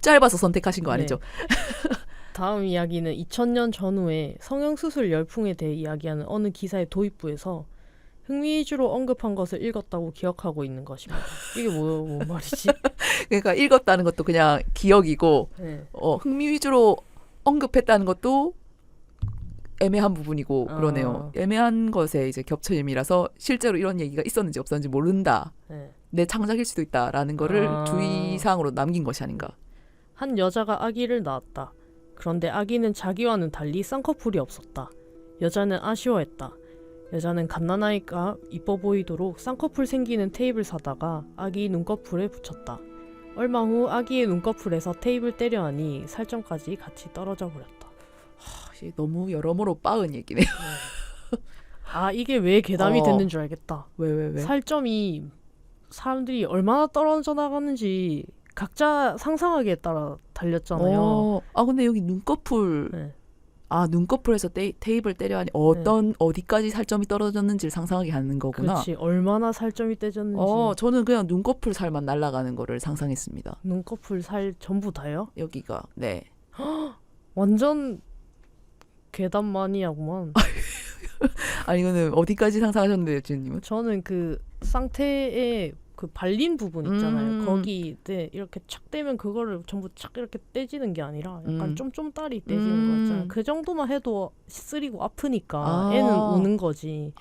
짧아서 선택하신 거 아니죠? 네. 다음 이야기는 2000년 전후에 성형수술 열풍에 대해 이야기하는 어느 기사의 도입부에서 흥미 위주로 언급한 것을 읽었다고 기억하고 있는 것입니다. 이게 뭔 말이지? 그러니까 읽었다는 것도 그냥 기억이고 네. 흥미 위주로 언급했다는 것도 애매한 부분이고 그러네요. 애매한 것에 이제 겹쳐짐이라서 실제로 이런 얘기가 있었는지 없었는지 모른다. 네. 내 창작일 수도 있다라는 거를 주의사항으로 남긴 것이 아닌가. 한 여자가 아기를 낳았다. 그런데 아기는 자기와는 달리 쌍꺼풀이 없었다. 여자는 아쉬워했다. 여자는 갓난아이가 이뻐 보이도록 쌍꺼풀 생기는 테이프를 사다가 아기 눈꺼풀에 붙였다. 얼마 후 아기의 눈꺼풀에서 테이프를 떼려하니 살점까지 같이 떨어져 버렸다. 너무 여러모로 빠은 얘기네요. 이게 왜 괴담이 됐는 줄 알겠다. 왜? 살점이 사람들이 얼마나 떨어져 나가는지 각자 상상하기에 따라 달렸잖아요. 근데 여기 눈꺼풀 네. 눈꺼풀에서 테이프를 때려하니 어디까지 살점이 떨어졌는지를 상상하게 하는 거구나. 그렇지. 얼마나 살점이 떼졌는지. 저는 그냥 눈꺼풀 살만 날아가는 거를 상상했습니다. 눈꺼풀 살 전부 다요? 여기가. 네. 완전 괴담 마니아구만. 아니 이거는 어디까지 상상하셨는데요, 지은님은? 저는 그 쌍태에 그 발린 부분 있잖아요. 거기 이렇게 착 떼면 그거를 전부 착 이렇게 떼지는 게 아니라 약간 쫌쫌따리 떼지는 거 있잖아요. 그 정도만 해도 쓰리고 아프니까 애는 우는 거지.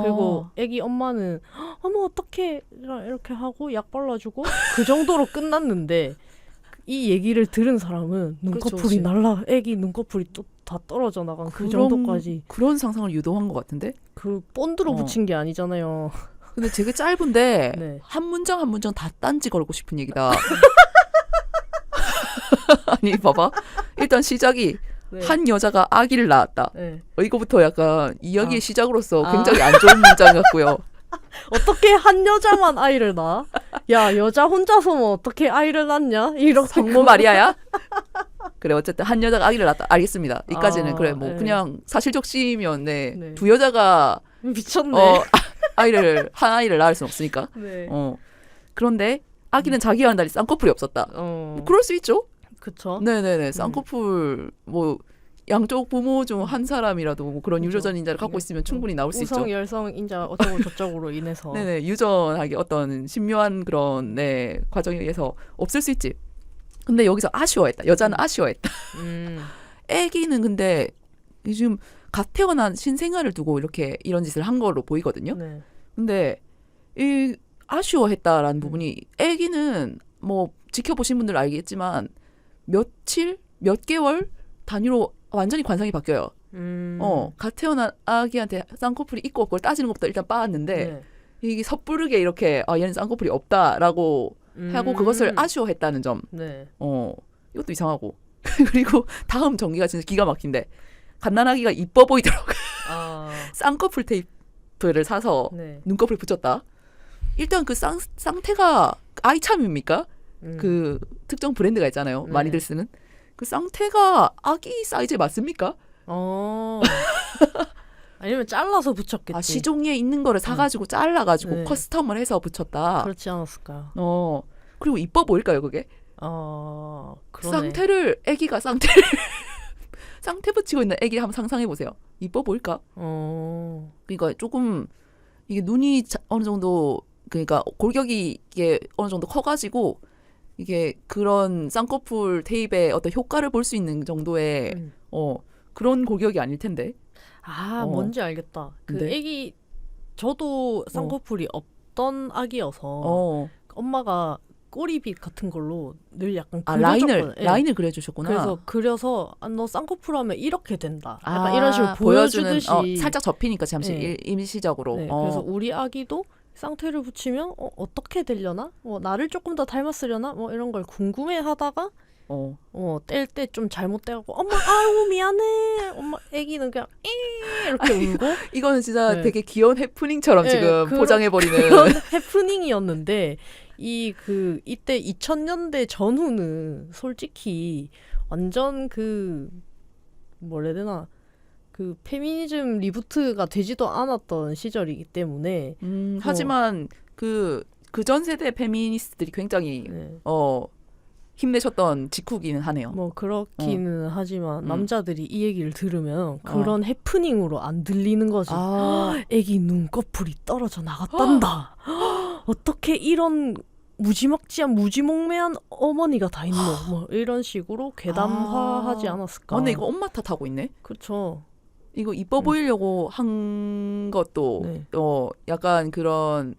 그리고 애기 엄마는 어머 어떡해 이렇게 하고 약 발라주고 그 정도로 끝났는데 이 얘기를 들은 사람은 눈꺼풀이 애기 눈꺼풀이 또 다 떨어져 나간 그 정도까지. 그런 상상을 유도한 것 같은데? 그 본드로 붙인 게 아니잖아요. 근데 되게 짧은데 네. 한 문장 한 문장 다 딴지 걸고 싶은 얘기다. 아니 봐봐. 일단 시작이 한 여자가 아기를 낳았다. 이거부터 약간 이야기의 시작으로서 굉장히 안 좋은 문장 같고요. 어떻게 한 여자만 아이를 낳아? 야 여자 혼자서 뭐 어떻게 아이를 낳냐? 이렇게 성모 마리아야? 그래 어쨌든 한 여자가 아기를 낳았다. 알겠습니다. 이까지는 그래 뭐 그냥 사실적시면 두 여자가 미쳤네. 한 아이를 낳을 수는 없으니까. 네. 그런데 아기는 자기와는 달리 쌍꺼풀이 없었다. 그럴 수 있죠. 그쵸. 네네네. 쌍꺼풀 뭐 양쪽 부모 중 한 사람이라도 뭐 그런 유전자 인자를 갖고 있으면 충분히 나올 수 있죠. 우성 열성 인자 어쩌고 저쩌고로 인해서. 네네. 유전하게 어떤 신묘한 그런 과정에 의해서 없을 수 있지. 근데 여기서 아쉬워했다. 여자는 아쉬워했다. 애기는 근데 지금 갓 태어난 신생아를 두고 이렇게 이런 짓을 한 걸로 보이거든요. 네. 근데 이 아쉬워했다라는 부분이 애기는 뭐 지켜보신 분들 알겠지만 며칠, 몇 개월 단위로 완전히 관상이 바뀌어요. 갓 태어난 아기한테 쌍꺼풀이 있고 없고를 따지는 것부터 일단 빠았는데 이게 섣부르게 이렇게 얘는 쌍꺼풀이 없다라고 하고 그것을 아쉬워했다는 점. 네. 이것도 이상하고. 그리고 다음 전기가 진짜 기가 막힌데 갓난아기가 이뻐 보이도록 쌍꺼풀 테이프를 사서 눈꺼풀 붙였다. 일단 그 쌍태가 아이참입니까? 그 특정 브랜드가 있잖아요. 네. 많이들 쓰는. 그 쌍태가 아기 사이즈에 맞습니까? 아니면 잘라서 붙였겠지. 시종에 있는 거를 사가지고 잘라가지고 네. 커스텀을 해서 붙였다. 그렇지 않았을까요? 그리고 이뻐 보일까요, 그게? 그러네. 쌍태 붙이고 있는 애기 한번 상상해 보세요. 이뻐 보일까? 그러니까 조금 이게 눈이 어느 정도 그러니까 골격이 이게 어느 정도 커가지고 이게 그런 쌍꺼풀 테이프의 어떤 효과를 볼 수 있는 정도의 그런 골격이 아닐 텐데. 뭔지 알겠다. 그 네. 애기 저도 쌍꺼풀이 없던 아기여서 엄마가 꼬리빗 같은 걸로 늘 약간 그려줬거든. 라인을 그려주셨구나. 그래서 그려서 너 쌍꺼풀 하면 이렇게 된다. 약간 이런 식으로 보여주듯이 살짝 접히니까 잠시 임시적으로. 네, 그래서 우리 아기도 쌍태를 붙이면 어떻게 되려나? 나를 조금 더 닮았으려나? 이런 걸 궁금해하다가 뗄 때 좀 잘못돼갖고 엄마 아이고 미안해. 엄마 애기는 그냥 이렇게 울고 이거는 진짜 네. 되게 귀여운 해프닝처럼 지금 포장해버리는 그런 해프닝이었는데 이때 2000년대 전후는 솔직히 완전 뭐라 해야 되나 그 페미니즘 리부트가 되지도 않았던 시절이기 때문에 하지만 그 전 세대 페미니스트들이 굉장히 힘내셨던 직후기는 하네요. 그렇기는 하지만 남자들이 이 얘기를 들으면 그런 해프닝으로 안 들리는 거지. 애기 눈꺼풀이 떨어져 나갔단다. 어떻게 이런 무지막지한 무지몽매한 어머니가 다 있노? 이런 식으로 괴담화하지 않았을까. 근데 이거 엄마 탓하고 있네. 그렇죠. 이거 이뻐 보이려고 한 것도 네. 약간 그런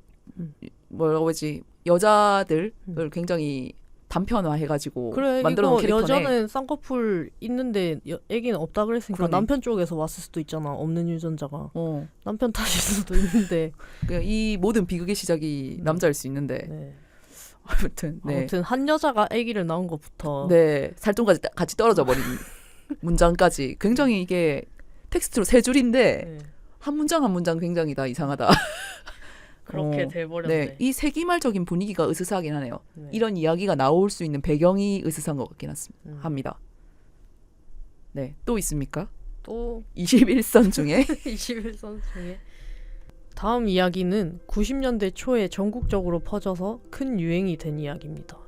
뭐라고 하지 여자들을 굉장히 단편화해가지고 그래 만들어 놓은 이거 캐릭터네. 여자는 쌍꺼풀 있는데 애기는 없다 그랬으니까 그러네. 남편 쪽에서 왔을 수도 있잖아. 없는 유전자가. 남편 탓일 수도 있는데. 이 모든 비극의 시작이 남자일 수 있는데. 네. 아무튼 한 여자가 아기를 낳은 것부터 살점까지 같이 떨어져 버린 문장까지 굉장히 이게 텍스트로 3줄인데 한 문장 한 문장 굉장히 다 이상하다. 그렇게 돼버렸네. 이 세기말적인 분위기가 으스스하긴 하네요. 네. 이런 이야기가 나올 수 있는 배경이 으스스한 것 같긴 합니다. 네, 또 있습니까? 또 21선 중에 21선 중에 다음 이야기는 90년대 초에 전국적으로 퍼져서 큰 유행이 된 이야기입니다.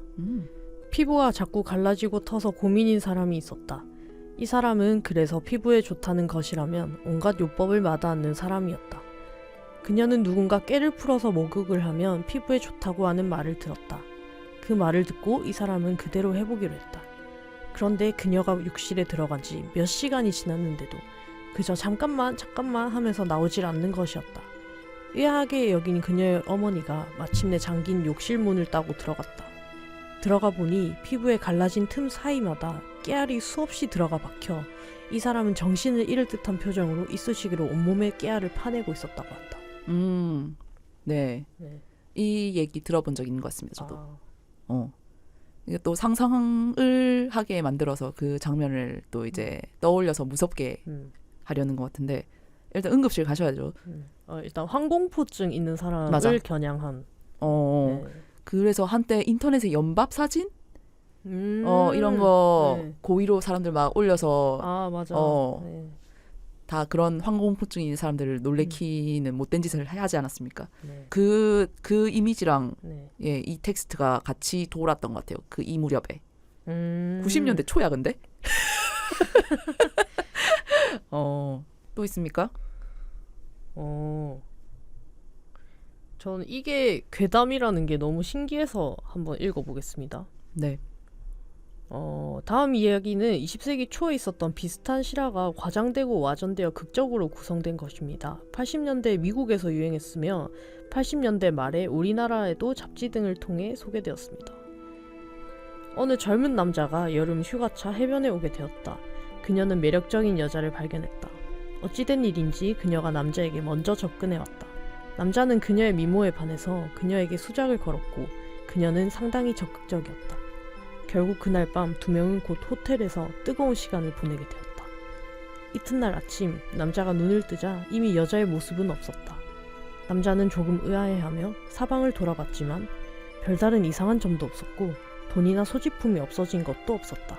피부가 자꾸 갈라지고 터서 고민인 사람이 있었다. 이 사람은 그래서 피부에 좋다는 것이라면 온갖 요법을 마다하는 사람이었다. 그녀는 누군가 깨를 풀어서 목욕을 하면 피부에 좋다고 하는 말을 들었다. 그 말을 듣고 이 사람은 그대로 해보기로 했다. 그런데 그녀가 욕실에 들어간 지 몇 시간이 지났는데도 그저 잠깐만 하면서 나오질 않는 것이었다. 의아하게 여긴 그녀의 어머니가 마침내 잠긴 욕실 문을 따고 들어갔다. 들어가 보니 피부에 갈라진 틈 사이마다 깨알이 수없이 들어가 박혀 이 사람은 정신을 잃을 듯한 표정으로 이쑤시개로 온몸에 깨알을 파내고 있었다고 한다. 네. 이 얘기 들어본 적 있는 것 같습니다. 저도. 이게 또 상상을 하게 만들어서 그 장면을 또 이제 떠올려서 무섭게 하려는 것 같은데 일단 응급실 가셔야죠. 일단 황공포증 있는 사람을 맞아. 겨냥한. 그래서 한때 인터넷에 연밥 사진? 이런 거 고의로 사람들 막 올려서 맞아. 다 그런 황공포증 있는 사람들을 놀래키는 못된 짓을 하지 않았습니까? 네. 그 이미지랑 이 텍스트가 같이 돌았던 것 같아요. 그 이 무렵에. 90년대 초야 근데? 또 있습니까? 저는 이게 괴담이라는 게 너무 신기해서 한번 읽어보겠습니다. 네. 다음 이야기는 20세기 초에 있었던 비슷한 실화가 과장되고 와전되어 극적으로 구성된 것입니다. 80년대 미국에서 유행했으며 80년대 말에 우리나라에도 잡지 등을 통해 소개되었습니다. 어느 젊은 남자가 여름 휴가차 해변에 오게 되었다. 그녀는 매력적인 여자를 발견했다. 어찌된 일인지 그녀가 남자에게 먼저 접근해왔다. 남자는 그녀의 미모에 반해서 그녀에게 수작을 걸었고 그녀는 상당히 적극적이었다. 결국 그날 밤 두 명은 곧 호텔에서 뜨거운 시간을 보내게 되었다. 이튿날 아침 남자가 눈을 뜨자 이미 여자의 모습은 없었다. 남자는 조금 의아해하며 사방을 돌아봤지만 별다른 이상한 점도 없었고 돈이나 소지품이 없어진 것도 없었다.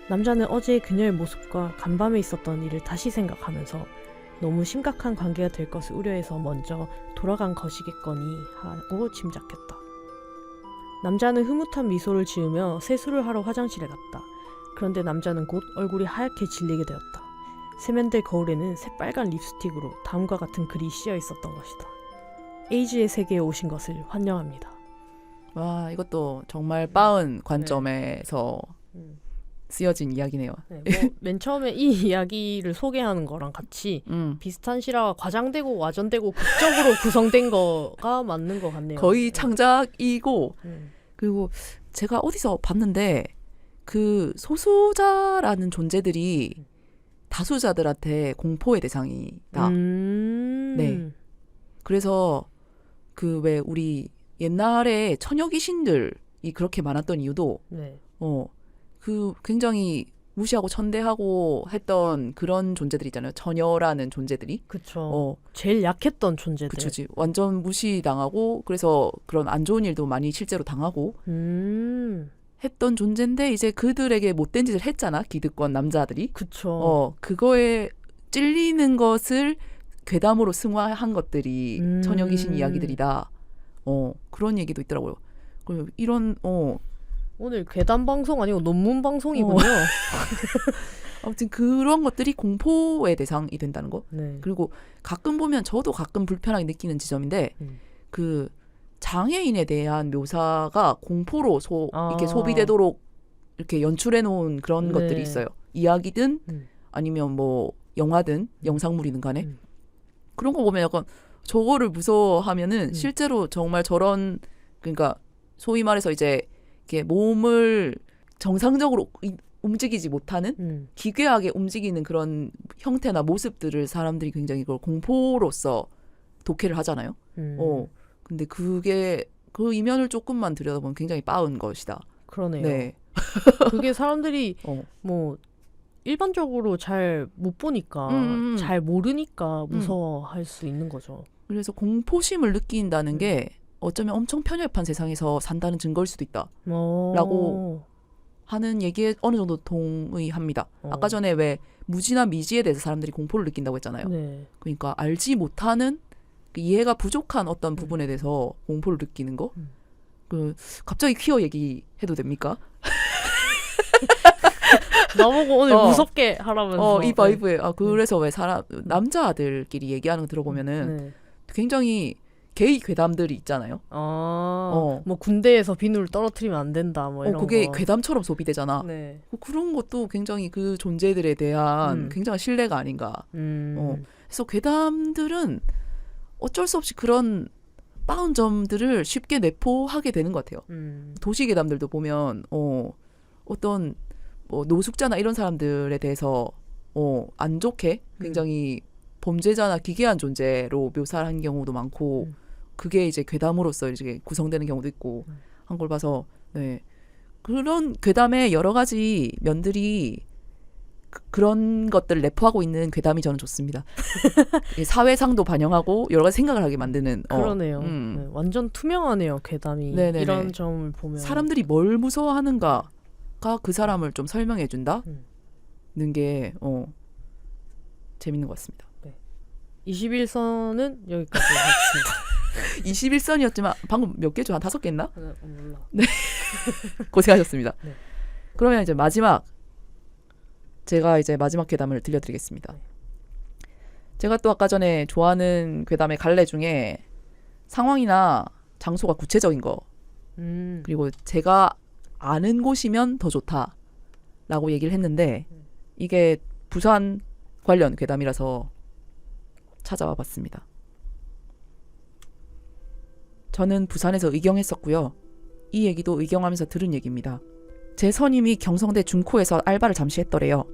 남자는 어제의 그녀의 모습과 간밤에 있었던 일을 다시 생각하면서 너무 심각한 관계가 될 것을 우려해서 먼저 돌아간 것이겠거니 하고 짐작했다. 남자는 흐뭇한 미소를 지으며 세수를 하러 화장실에 갔다. 그런데 남자는 곧 얼굴이 하얗게 질리게 되었다. 세면대 거울에는 새빨간 립스틱으로 다음과 같은 글이 씌어 있었던 것이다. 에이즈의 세계에 오신 것을 환영합니다. 와, 이것도 정말 빠은 관점에서 쓰여진 이야기네요. 네, 맨 처음에 이 이야기를 소개하는 거랑 같이 비슷한 실화가 과장되고 와전되고 극적으로 구성된 거가 맞는 것 같네요. 거의 창작이고 그리고 제가 어디서 봤는데 그 소수자라는 존재들이 다수자들한테 공포의 대상이다. 네. 그래서 그 왜 우리 옛날에 처녀 귀신들이 그렇게 많았던 이유도 네. 그 굉장히 무시하고 천대하고 했던 그런 존재들 있잖아요. 처녀라는 존재들이. 그쵸. 제일 약했던 존재들. 그쵸. 완전 무시당하고 그래서 그런 안 좋은 일도 많이 실제로 당하고 했던 존재인데 이제 그들에게 못된 짓을 했잖아. 기득권 남자들이. 그쵸. 그거에 찔리는 것을 괴담으로 승화한 것들이 처녀 귀신 이야기들이다. 그런 얘기도 있더라고요. 그리고 이런 오늘 괴담 방송 아니고 논문 방송이군요. 아무튼 그런 것들이 공포의 대상이 된다는 거. 네. 그리고 가끔 보면 저도 가끔 불편하게 느끼는 지점인데 그 장애인에 대한 묘사가 공포로 이렇게 소비되도록 이렇게 연출해 놓은 그런 것들이 있어요. 이야기든 아니면 뭐 영화든 영상물이든 간에 그런 거 보면 약간 저거를 무서워하면은 실제로 정말 저런 그러니까 소위 말해서 이제 이렇게 몸을 정상적으로 움직이지 못하는 기괴하게 움직이는 그런 형태나 모습들을 사람들이 굉장히 그걸 공포로서 독해를 하잖아요. 근데 그게 그 이면을 조금만 들여다보면 굉장히 빠은 것이다. 그러네요. 네. 그게 사람들이 뭐 일반적으로 잘 못 보니까 잘 모르니까 무서워할 수 있는 거죠. 그래서 공포심을 느낀다는 게 어쩌면 엄청 편협한 세상에서 산다는 증거일 수도 있다. 라고 하는 얘기에 어느 정도 동의합니다. 아까 전에 왜 무지나 미지에 대해서 사람들이 공포를 느낀다고 했잖아요. 네. 그러니까 알지 못하는 이해가 부족한 어떤 부분에 대해서 공포를 느끼는 거. 갑자기 퀴어 얘기해도 됩니까? 나보고 오늘 무섭게 하라면서. 이 바이브에. 그래서 왜 남자들끼리 얘기하는 거 들어보면은 굉장히 게이 괴담들이 있잖아요. 뭐 군대에서 비누를 떨어뜨리면 안 된다. 뭐 이런 그게 거. 괴담처럼 소비되잖아. 네. 그런 것도 굉장히 그 존재들에 대한 굉장한 신뢰가 아닌가. 그래서 괴담들은 어쩔 수 없이 그런 빠운 점들을 쉽게 내포하게 되는 것 같아요. 도시 괴담들도 보면 어떤 뭐 노숙자나 이런 사람들에 대해서 안 좋게 굉장히 범죄자나 기괴한 존재로 묘사한 경우도 많고 그게 이제 괴담으로서 이제 구성되는 경우도 있고 한 걸 봐서 그런 괴담의 여러 가지 면들이 그런 것들을 내포하고 있는 괴담이 저는 좋습니다. 사회상도 반영하고 여러 가지 생각을 하게 만드는. 그러네요. 네, 완전 투명하네요. 괴담이. 네네네. 이런 점을 보면. 사람들이 뭘 무서워하는가가 그 사람을 좀 설명해 준다는 게 재밌는 것 같습니다. 21선은 여기까지 하겠습니다. 21선이었지만 방금 몇 개죠? 한 5개 했나? 몰라. 네. 고생하셨습니다. 네. 그러면 이제 제가 이제 마지막 괴담을 들려드리겠습니다. 제가 또 아까 전에 좋아하는 괴담의 갈래 중에 상황이나 장소가 구체적인 거 그리고 제가 아는 곳이면 더 좋다라고 얘기를 했는데 이게 부산 관련 괴담이라서 찾아와 봤습니다. 저는 부산에서 의경했었고요. 이 얘기도 의경하면서 들은 얘기입니다. 제 선임이 경성대 중코에서 알바를 잠시 했더래요.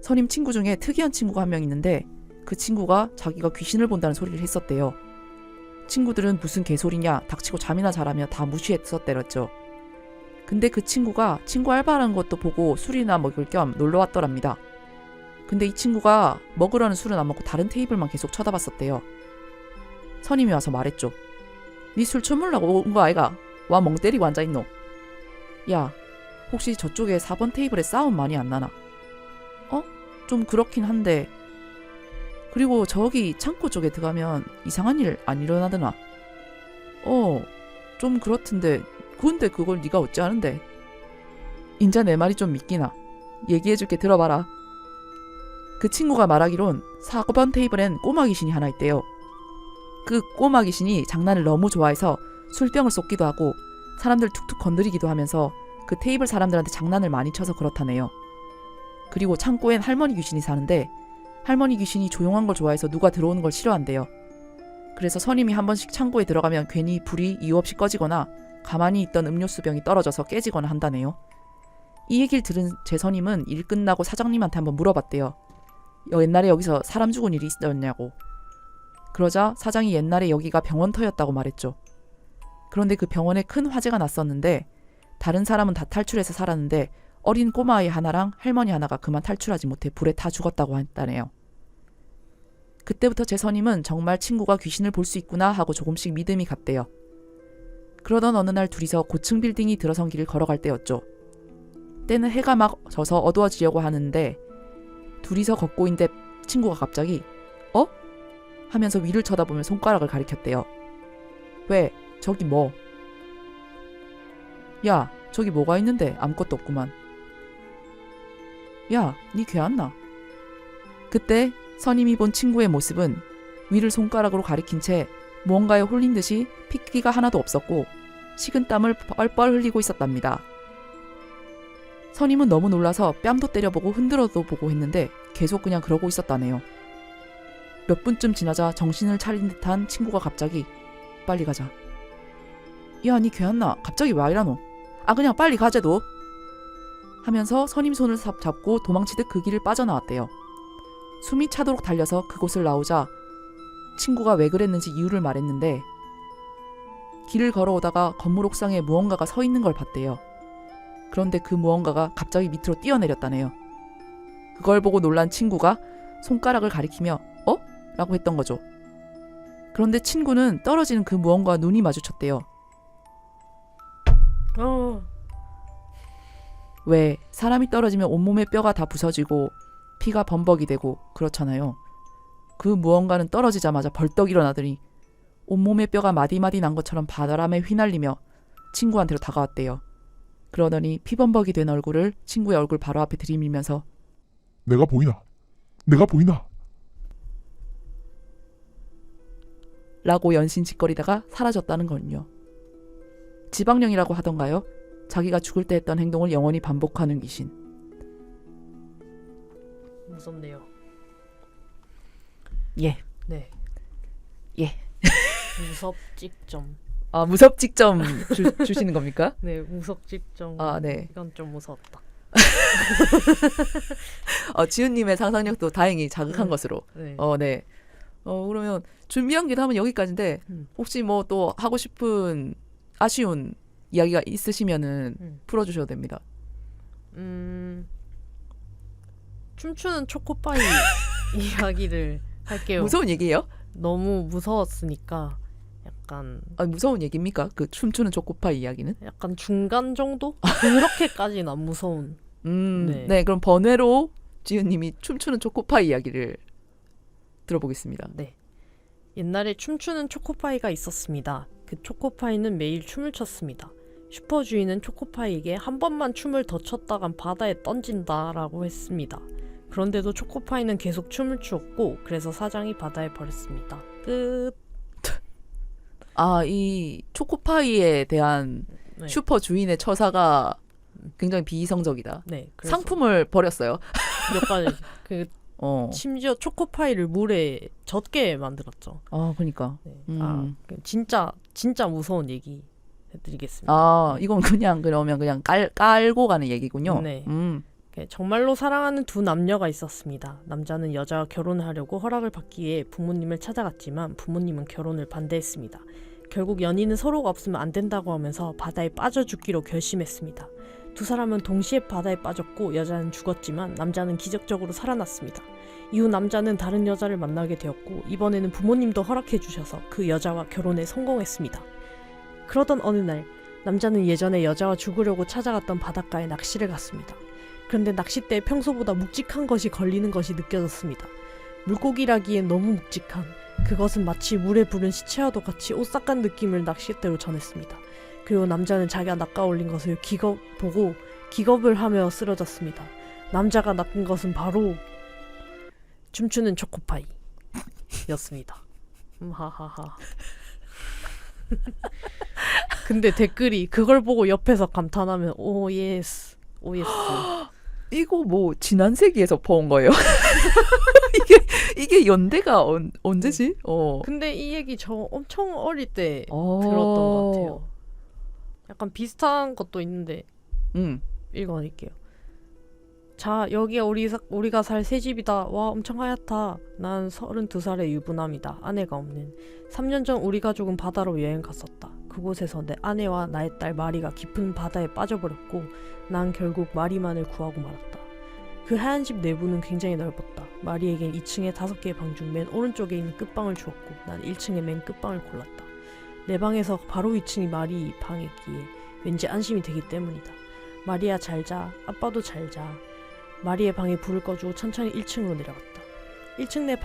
선임 친구 중에 특이한 친구가 한 명 있는데 그 친구가 자기가 귀신을 본다는 소리를 했었대요. 친구들은 무슨 개소리냐 닥치고 잠이나 자라며 다 무시했었대랬죠. 근데 그 친구가 친구 알바라는 것도 보고 술이나 먹을 겸 놀러 왔더랍니다. 근데 이 친구가 먹으라는 술은 안 먹고 다른 테이블만 계속 쳐다봤었대요. 선임이 와서 말했죠. 니 술 처물라고 온 거 아이가? 와 멍 때리고 앉아있노. 야, 혹시 저쪽에 4번 테이블에 싸움 많이 안 나나? 좀 그렇긴 한데. 그리고 저기 창고 쪽에 들어가면 이상한 일 안 일어나드나? 좀 그렇던데. 근데 그걸 네가 어찌 아는데? 인자 내 말이 좀 믿기나? 얘기해줄게, 들어봐라. 그 친구가 말하기론 4번 테이블엔 꼬마 귀신이 하나 있대요. 그 꼬마 귀신이 장난을 너무 좋아해서 술병을 쏟기도 하고 사람들 툭툭 건드리기도 하면서 그 테이블 사람들한테 장난을 많이 쳐서 그렇다네요. 그리고 창고엔 할머니 귀신이 사는데 할머니 귀신이 조용한 걸 좋아해서 누가 들어오는 걸 싫어한대요. 그래서 선임이 한 번씩 창고에 들어가면 괜히 불이 이유 없이 꺼지거나 가만히 있던 음료수 병이 떨어져서 깨지거나 한다네요. 이 얘기를 들은 제 선임은 일 끝나고 사장님한테 한번 물어봤대요. 옛날에 여기서 사람 죽은 일이 있었냐고. 그러자 사장이 옛날에 여기가 병원터였다고 말했죠. 그런데 그 병원에 큰 화재가 났었는데 다른 사람은 다 탈출해서 살았는데 어린 꼬마아이 하나랑 할머니 하나가 그만 탈출하지 못해 불에 타 죽었다고 했다네요. 그때부터 제 선임은 정말 친구가 귀신을 볼 수 있구나 하고 조금씩 믿음이 갔대요. 그러던 어느 날 둘이서 고층 빌딩이 들어선 길을 걸어갈 때였죠. 때는 해가 막 져서 어두워지려고 하는데 둘이서 걷고 있는데 친구가 갑자기 하면서 위를 쳐다보며 손가락을 가리켰대요. 왜? 저기 뭐? 야, 저기 뭐가 있는데 아무것도 없구만. 야, 니 괴 안 나? 그때 선임이 본 친구의 모습은 위를 손가락으로 가리킨 채 무언가에 홀린 듯이 핏기가 하나도 없었고 식은땀을 뻘뻘 흘리고 있었답니다. 선임은 너무 놀라서 뺨도 때려보고 흔들어도 보고 했는데 계속 그냥 그러고 있었다네요. 몇 분쯤 지나자 정신을 차린 듯한 친구가 갑자기 빨리 가자. 야, 니 괴 안 나? 갑자기 왜 이러노? 그냥 빨리 가자도. 하면서 선임 손을 잡고 도망치듯 그 길을 빠져나왔대요. 숨이 차도록 달려서 그곳을 나오자 친구가 왜 그랬는지 이유를 말했는데 길을 걸어오다가 건물 옥상에 무언가가 서 있는 걸 봤대요. 그런데 그 무언가가 갑자기 밑으로 뛰어내렸다네요. 그걸 보고 놀란 친구가 손가락을 가리키며 라고 했던 거죠. 그런데 친구는 떨어지는 그 무언가와 눈이 마주쳤대요. 왜 사람이 떨어지면 온몸의 뼈가 다 부서지고 피가 범벅이 되고 그렇잖아요. 그 무언가는 떨어지자마자 벌떡 일어나더니 온몸의 뼈가 마디마디 난 것처럼 바람에 휘날리며 친구한테로 다가왔대요. 그러더니 피범벅이 된 얼굴을 친구의 얼굴 바로 앞에 들이밀면서 내가 보이나? 내가 보이나? 라고 연신짓거리다가 사라졌다는 건요. 지방령이라고 하던가요? 자기가 죽을 때 했던 행동을 영원히 반복하는 귀신. 무섭네요. 예. 네. 예. 무섭직점. 무섭직점 주시는 겁니까? 네, 무섭직점. 네. 이건 좀 무섭다. 지훈님의 상상력도 다행히 자극한 것으로. 네. 네. 그러면 준비한 게 하면 여기까지인데 혹시 뭐 또 하고 싶은 아쉬운 이야기가 있으시면은 풀어주셔도 됩니다. 춤추는 초코파이 이야기를 할게요. 무서운 얘기예요? 너무 무서웠으니까 약간 무서운 얘기입니까? 그 춤추는 초코파이 이야기는? 약간 중간 정도? 그렇게까지는 안 무서운. 네, 그럼 번외로 지은님이 춤추는 초코파이 이야기를 들어보겠습니다. 네. 옛날에 춤추는 초코파이가 있었습니다. 그 초코파이는 매일 춤을 췄습니다. 슈퍼주인은 초코파이에게 한 번만 춤을 더 췄다간 바다에 던진다라고 했습니다. 그런데도 초코파이는 계속 춤을 추었고 그래서 사장이 바다에 버렸습니다. 끝. 이 초코파이에 대한 네. 슈퍼주인의 처사가 굉장히 비이성적이다. 네. 상품을 버렸어요. 몇 가지. 심지어 초코파이를 물에 젖게 만들었죠. 그러니까. 네. 진짜 무서운 얘기 해드리겠습니다. 네. 이건 그러면 그냥 깔고 가는 얘기군요. 네. 정말로 사랑하는 두 남녀가 있었습니다. 남자는 여자와 결혼하려고 허락을 받기 위해 부모님을 찾아갔지만 부모님은 결혼을 반대했습니다. 결국 연인은 서로가 없으면 안 된다고 하면서 바다에 빠져 죽기로 결심했습니다. 두 사람은 동시에 바다에 빠졌고 여자는 죽었지만 남자는 기적적으로 살아났습니다. 이후 남자는 다른 여자를 만나게 되었고 이번에는 부모님도 허락해 주셔서 그 여자와 결혼에 성공했습니다. 그러던 어느 날 남자는 예전에 여자와 죽으려고 찾아갔던 바닷가에 낚시를 갔습니다. 그런데 낚싯대에 평소보다 묵직한 것이 걸리는 것이 느껴졌습니다. 물고기라기엔 너무 묵직한, 그것은 마치 물에 부른 시체와도 같이 오싹한 느낌을 낚싯대로 전했습니다. 그리고 남자는 자기가 낚아올린 것을 보고 기겁을 하며 쓰러졌습니다. 남자가 낚은 것은 바로 춤추는 초코파이 였습니다. 하하하. 근데 댓글이 그걸 보고 옆에서 감탄하면 오 예스 오 예스. 이거 뭐 지난 세기에서 퍼온 거예요? 이게 연대가 언제지? 근데 이 얘기 저 엄청 어릴 때 어. 들었던 것 같아요. 약간 비슷한 것도 있는데 읽어드릴게요. 자, 여기가 우리가 살 새 집이다. 와, 엄청 하얗다. 난 32살의 유부남이다. 아내가 없는. 3년 전 우리 가족은 바다로 여행 갔었다. 그곳에서 내 아내와 나의 딸 마리가 깊은 바다에 빠져버렸고 난 결국 마리만을 구하고 말았다. 그 하얀 집 내부는 굉장히 넓었다. 마리에겐 2층에 5개의 방 중 맨 오른쪽에 있는 끝방을 주었고 난 1층의 맨 끝방을 골랐다. 내 방에서 바로 2층이 마리 방이기에 왠지 안심이 되기 때문이다. 마리야 잘 자. 아빠도 잘 자. 마리의 방에 불을 꺼주고 천천히 1층으로 내려갔다. 1층 내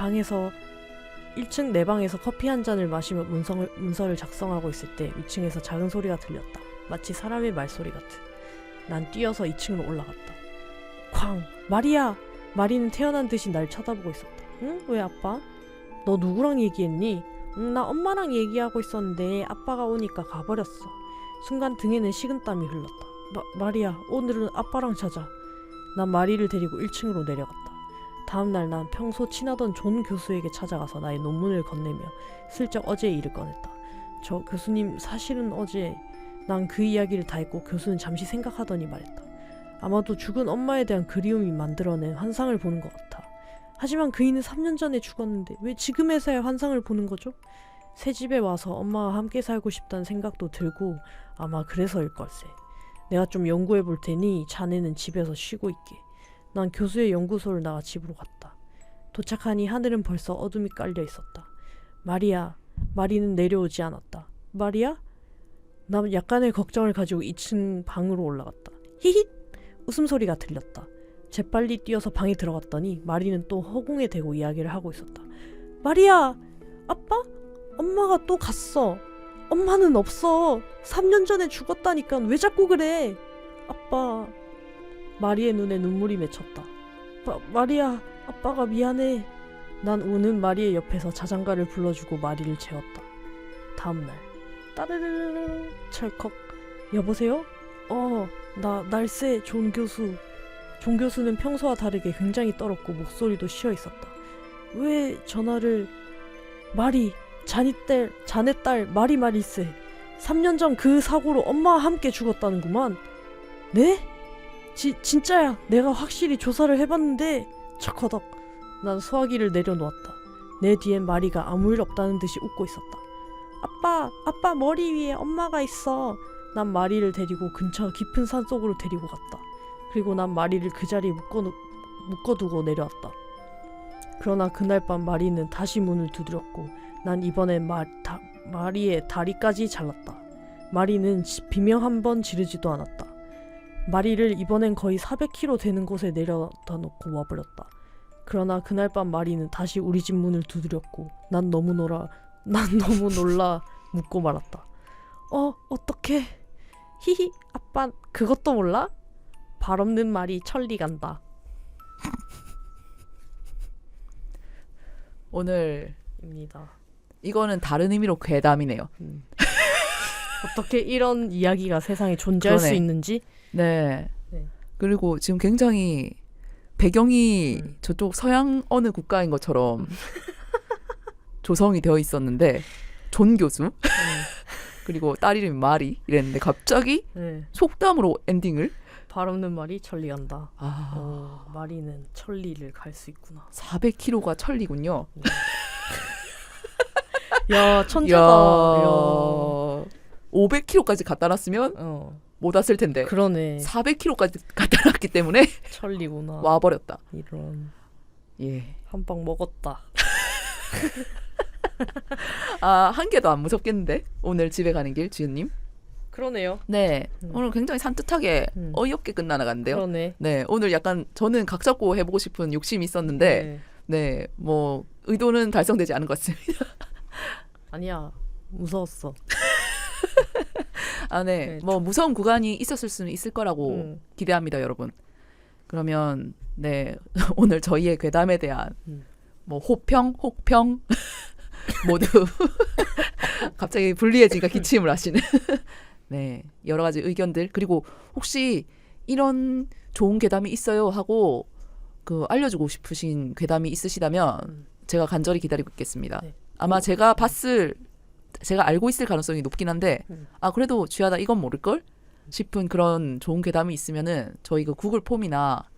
방에서 커피 한 잔을 마시며 문서를 작성하고 있을 때 위층에서 작은 소리가 들렸다. 마치 사람의 말소리 같은. 난 뛰어서 2층으로 올라갔다. 쾅! 마리야! 마리는 태어난 듯이 날 쳐다보고 있었다. 응? 왜 아빠? 너 누구랑 얘기했니? 응, 나 엄마랑 얘기하고 있었는데 아빠가 오니까 가버렸어. 순간 등에는 식은땀이 흘렀다. 마리야, 오늘은 아빠랑 자자. 난 마리를 데리고 1층으로 내려갔다. 다음날 난 평소 친하던 존 교수에게 찾아가서 나의 논문을 건네며 슬쩍 어제의 일을 꺼냈다. 저 교수님, 사실은 어제 난 그 이야기를 다 했고 교수는 잠시 생각하더니 말했다. 아마도 죽은 엄마에 대한 그리움이 만들어낸 환상을 보는 것 같아. 하지만 그이는 3년 전에 죽었는데 왜 지금에서야 환상을 보는 거죠? 새 집에 와서 엄마와 함께 살고 싶다는 생각도 들고 아마 그래서일 걸세. 내가 좀 연구해 볼 테니 자네는 집에서 쉬고 있게. 난 교수의 연구소를 나가 집으로 갔다. 도착하니 하늘은 벌써 어둠이 깔려 있었다. 마리야, 마리는 내려오지 않았다. 마리야? 난 약간의 걱정을 가지고 2층 방으로 올라갔다. 히힛! 웃음소리가 들렸다. 재빨리 뛰어서 방에 들어갔더니 마리는 또 허공에 대고 이야기를 하고 있었다. 마리야! 아빠? 엄마가 또 갔어. 엄마는 없어. 3년 전에 죽었다니까. 왜 자꾸 그래? 아빠. 마리의 눈에 눈물이 맺혔다. 마리야, 아빠가 미안해. 난 우는 마리의 옆에서 자장가를 불러주고 마리를 재웠다. 다음날. 따르르르 찰컥. 여보세요? 나 날쌔 존 교수. 존 교수는 평소와 다르게 굉장히 떨었고 목소리도 쉬어 있었다. 왜 전화를... 마리, 자네 딸 마리세. 3년 전 그 사고로 엄마와 함께 죽었다는구만. 네? 진짜야. 내가 확실히 조사를 해봤는데. 척허덕. 난 소화기를 내려놓았다. 내 뒤엔 마리가 아무 일 없다는 듯이 웃고 있었다. 아빠 머리 위에 엄마가 있어. 난 마리를 데리고 근처 깊은 산속으로 데리고 갔다. 그리고 난 마리를 그 자리에 묶어두고 내려왔다. 그러나 그날 밤 마리는 다시 문을 두드렸고 난 이번엔 마리의 다리까지 잘랐다. 마리는 비명 한 번 지르지도 않았다. 마리를 이번엔 거의 400km 되는 곳에 내려다 놓고 와버렸다. 그러나 그날 밤 마리는 다시 우리 집 문을 두드렸고 난 너무 놀라 묻고 말았다. 어떡해. 히히, 아빠 그것도 몰라? 발 없는 말이 천리 간다. 오늘입니다. 이거는 다른 의미로 괴담이네요. 어떻게 이런 이야기가 세상에 존재할 수 있는지. 네. 그리고 지금 굉장히 배경이 저쪽 서양 어느 국가인 것처럼 조성이 되어 있었는데 존 교수 그리고 딸 이름이 마리 이랬는데 갑자기 속담으로 엔딩을 발 없는 말이 천리 간다. 마리는 천리를 갈 수 있구나. 400km가 천리군요. 야, 천재다. 야. 500km까지 갖다 놨으면 못 왔을 텐데 그러네. 400km까지 갖다 놨기 때문에 천리구나. 와버렸다. 이런. 예. 한 방 먹었다. 아, 한 개도 안 무섭겠는데? 오늘 집에 가는 길, 지은님? 그러네요. 네. 오늘 굉장히 산뜻하게 어이없게 끝나나갔는데요. 그러네. 네. 오늘 약간 저는 각 잡고 해보고 싶은 욕심이 있었는데, 네. 뭐, 의도는 달성되지 않은 것 같습니다. 아니야. 무서웠어. 아, 네. 뭐, 무서운 구간이 있었을 수는 있을 거라고 기대합니다, 여러분. 그러면, 네. 오늘 저희의 괴담에 대한 뭐, 혹평, 모두 갑자기 불리해지니까 기침을 하시는 네, 여러 가지 의견들, 그리고 혹시 이런 좋은 괴담이 있어요 하고 알려주고 싶으신 괴담이 있으시다면 제가 간절히 기다리고 있겠습니다. 네. 아마 제가 알고 있을 가능성이 높긴 한데 아, 그래도 쥐하다 이건 모를걸 싶은 그런 좋은 괴담이 있으면은 저희 구글 폼이나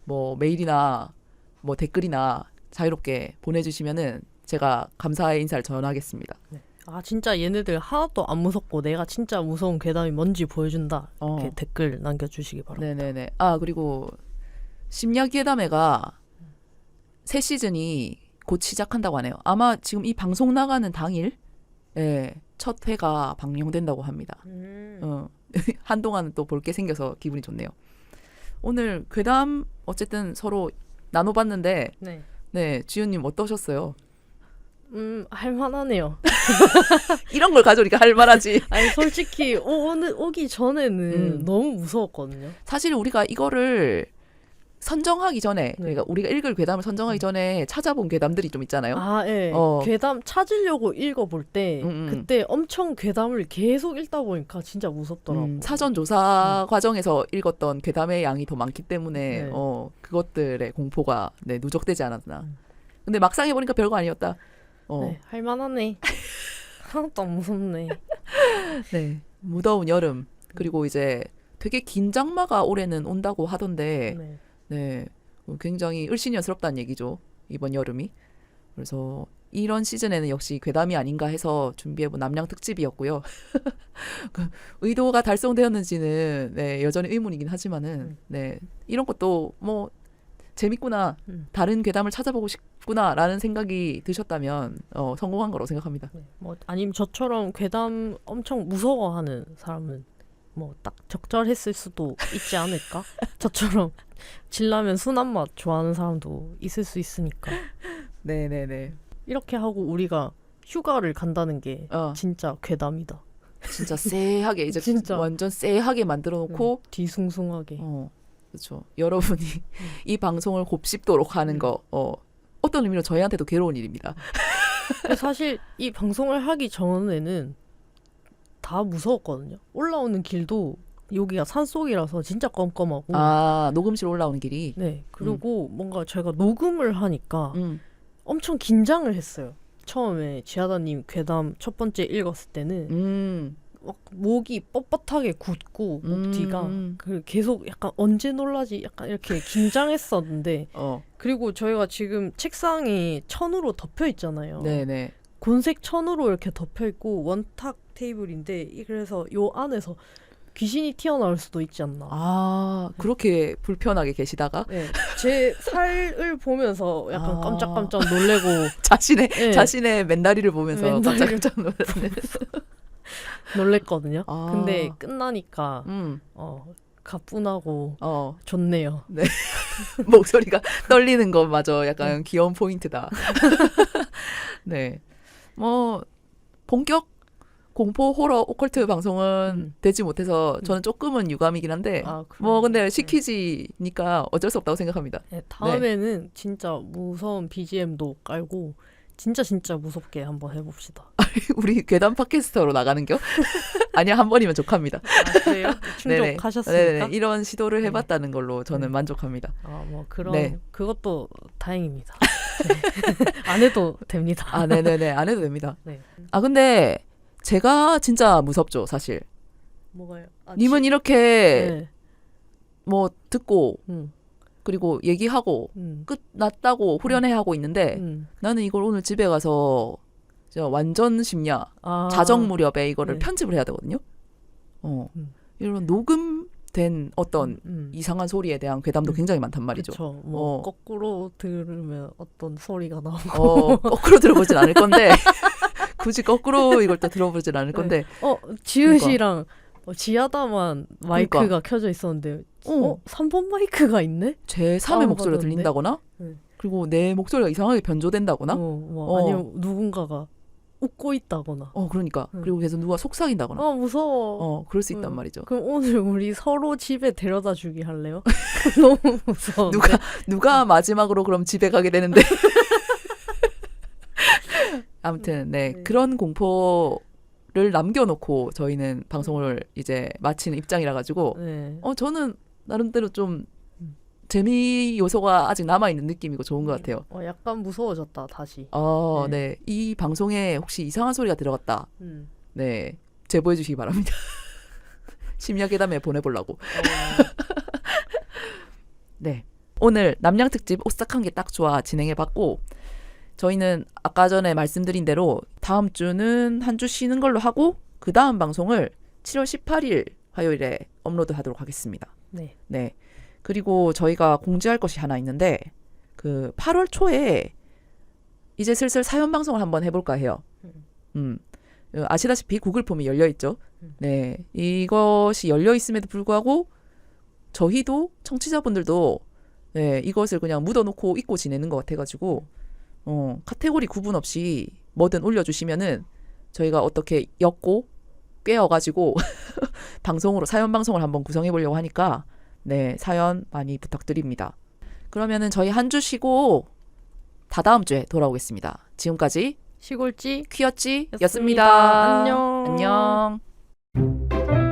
뭐 메일이나 뭐 댓글이나 자유롭게 보내주시면은 제가 감사의 인사를 전하겠습니다. 네. 아 진짜 얘네들 하나도 안 무섭고 내가 진짜 무서운 괴담이 뭔지 보여준다. 이렇게 댓글 남겨주시기 바랍니다. 네네네. 아 그리고 심야괴담회가 새 시즌이 곧 시작한다고 하네요. 아마 지금 이 방송 나가는 당일 첫 회가 방영된다고 합니다. 한동안 또 볼 게 생겨서 기분이 좋네요. 오늘 괴담 어쨌든 서로 나눠봤는데 네, 지훈님 어떠셨어요? 할만하네요. 이런 걸 가져오니까 할만하지. 아니 솔직히 오기 전에는 너무 무서웠거든요. 사실 우리가 이거를 선정하기 전에 그러니까 우리가 읽을 괴담을 선정하기 전에 찾아본 괴담들이 좀 있잖아요. 아, 예. 괴담 찾으려고 읽어볼 때 그때 엄청 괴담을 계속 읽다 보니까 진짜 무섭더라고요. 사전 조사 과정에서 읽었던 괴담의 양이 더 많기 때문에 그것들의 공포가 누적되지 않았나. 근데 막상 해보니까 별거 아니었다. 네, 할만하네. 하나도 안 무섭네. 네, 무더운 여름 그리고 이제 되게 긴 장마가 올해는 온다고 하던데 네, 굉장히 을씨년스럽다는 얘기죠. 이번 여름이. 그래서 이런 시즌에는 역시 괴담이 아닌가 해서 준비해본 남양 특집이었고요. 의도가 달성되었는지는 여전히 의문이긴 하지만은 이런 것도 뭐 재밌구나, 다른 괴담을 찾아보고 싶구나라는 생각이 드셨다면 성공한 거라고 생각합니다. 뭐 아니면 저처럼 괴담 엄청 무서워하는 사람은 뭐 딱 적절했을 수도 있지 않을까? 저처럼 진라면 순한 맛 좋아하는 사람도 있을 수 있으니까. 네네네. 이렇게 하고 우리가 휴가를 간다는 게 진짜 괴담이다. 진짜 쎄하게 이제 진짜. 완전 쎄하게 만들어 놓고 뒤숭숭하게. 그렇죠. 여러분이 이 방송을 곱씹도록 하는 거 어떤 의미로 저희한테도 괴로운 일입니다. 사실 이 방송을 하기 전에는 다 무서웠거든요. 올라오는 길도 여기가 산속이라서 진짜 껌껌하고. 아, 녹음실 올라오는 길이. 네. 그리고 뭔가 저희가 녹음을 하니까 엄청 긴장을 했어요. 처음에 지하다님 괴담 첫 번째 읽었을 때는 막 목이 뻣뻣하게 굳고 목 뒤가 계속 약간 언제 놀라지 약간 이렇게 긴장했었는데 그리고 저희가 지금 책상이 천으로 덮여 있잖아요. 네네. 곤색 천으로 이렇게 덮여 있고 원탁 테이블인데 그래서 요 안에서 귀신이 튀어나올 수도 있지 않나. 아, 그렇게 불편하게 계시다가 제 살을 보면서 약간 깜짝깜짝 놀래고 자신의 맨다리를 보면서 깜짝깜짝 놀랬거든요. 근데 끝나니까 가뿐하고 좋네요. 네. 목소리가 떨리는 것마저 약간 귀여운 포인트다. 네. 뭐 본격 공포 호러 오컬트 방송은 되지 못해서 저는 조금은 유감이긴 한데 뭐 근데 시키지니까 어쩔 수 없다고 생각합니다. 다음에는 진짜 무서운 BGM도 깔고 진짜 무섭게 한번 해봅시다. 우리 괴담 팟캐스터로 나가는겨? 아니야, 한 번이면 족합니다. 그래요? 충족하셨습니까? 네네. 이런 시도를 해봤다는 걸로 저는 만족합니다. 뭐 그런 그것도 다행입니다. 안 해도 됩니다. 네네네, 안 해도 됩니다. 근데 제가 진짜 무섭죠, 사실. 뭐가요? 님은 이렇게 뭐 듣고 그리고 얘기하고 끝났다고 후련해하고 있는데 나는 이걸 오늘 집에 가서 완전 심야 자정 무렵에 이거를 편집을 해야 되거든요. 이런 녹음된 어떤 이상한 소리에 대한 괴담도 굉장히 많단 말이죠. 그쵸. 뭐 거꾸로 들으면 어떤 소리가 나오고 거꾸로 들어보진 않을 건데 굳이 거꾸로 이걸 또 들어보진 않을 건데 지은 씨랑 지하다만 마이크가 그러니까. 켜져 있었는데 3번 마이크가 있네? 제 3의 목소리가 받았네. 들린다거나 네. 그리고 내 목소리가 이상하게 변조된다거나 아니면 누군가가 웃고 있다거나 그러니까 그리고 계속 누가 속삭인다거나 무서워. 그럴 수 있단 말이죠. 그럼 오늘 우리 서로 집에 데려다 주기 할래요? 너무 무서워. 누가 마지막으로 그럼 집에 가게 되는데 아무튼 그런 공포를 남겨놓고 저희는 방송을 이제 마치는 입장이라 가지고 저는 나름대로 좀 재미 요소가 아직 남아있는 느낌이고 좋은 것 같아요. 약간 무서워졌다 다시. 네. 이 방송에 혹시 이상한 소리가 들어갔다. 네, 제보해 주시기 바랍니다. 심야괴담에 보내보려고. 네, 오늘 남양 특집 오싹한 게 딱 좋아 진행해봤고 저희는 아까 전에 말씀드린 대로 다음 주는 한 주 쉬는 걸로 하고 그 다음 방송을 7월 18일 화요일에 업로드하도록 하겠습니다. 네. 그리고 저희가 공지할 것이 하나 있는데 그 8월 초에 이제 슬슬 사연 방송을 한번 해볼까 해요. 아시다시피 구글 폼이 열려 있죠. 네, 이것이 열려 있음에도 불구하고 저희도 청취자분들도 이것을 그냥 묻어놓고 잊고 지내는 것 같아가지고 카테고리 구분 없이 뭐든 올려주시면은 저희가 어떻게 엮고 꿰어가지고 방송으로 사연 방송을 한번 구성해보려고 하니까 사연 많이 부탁드립니다. 그러면은 저희 한 주 쉬고 다다음 주에 돌아오겠습니다. 지금까지 시골지 퀴어찌였습니다. 안녕. 안녕.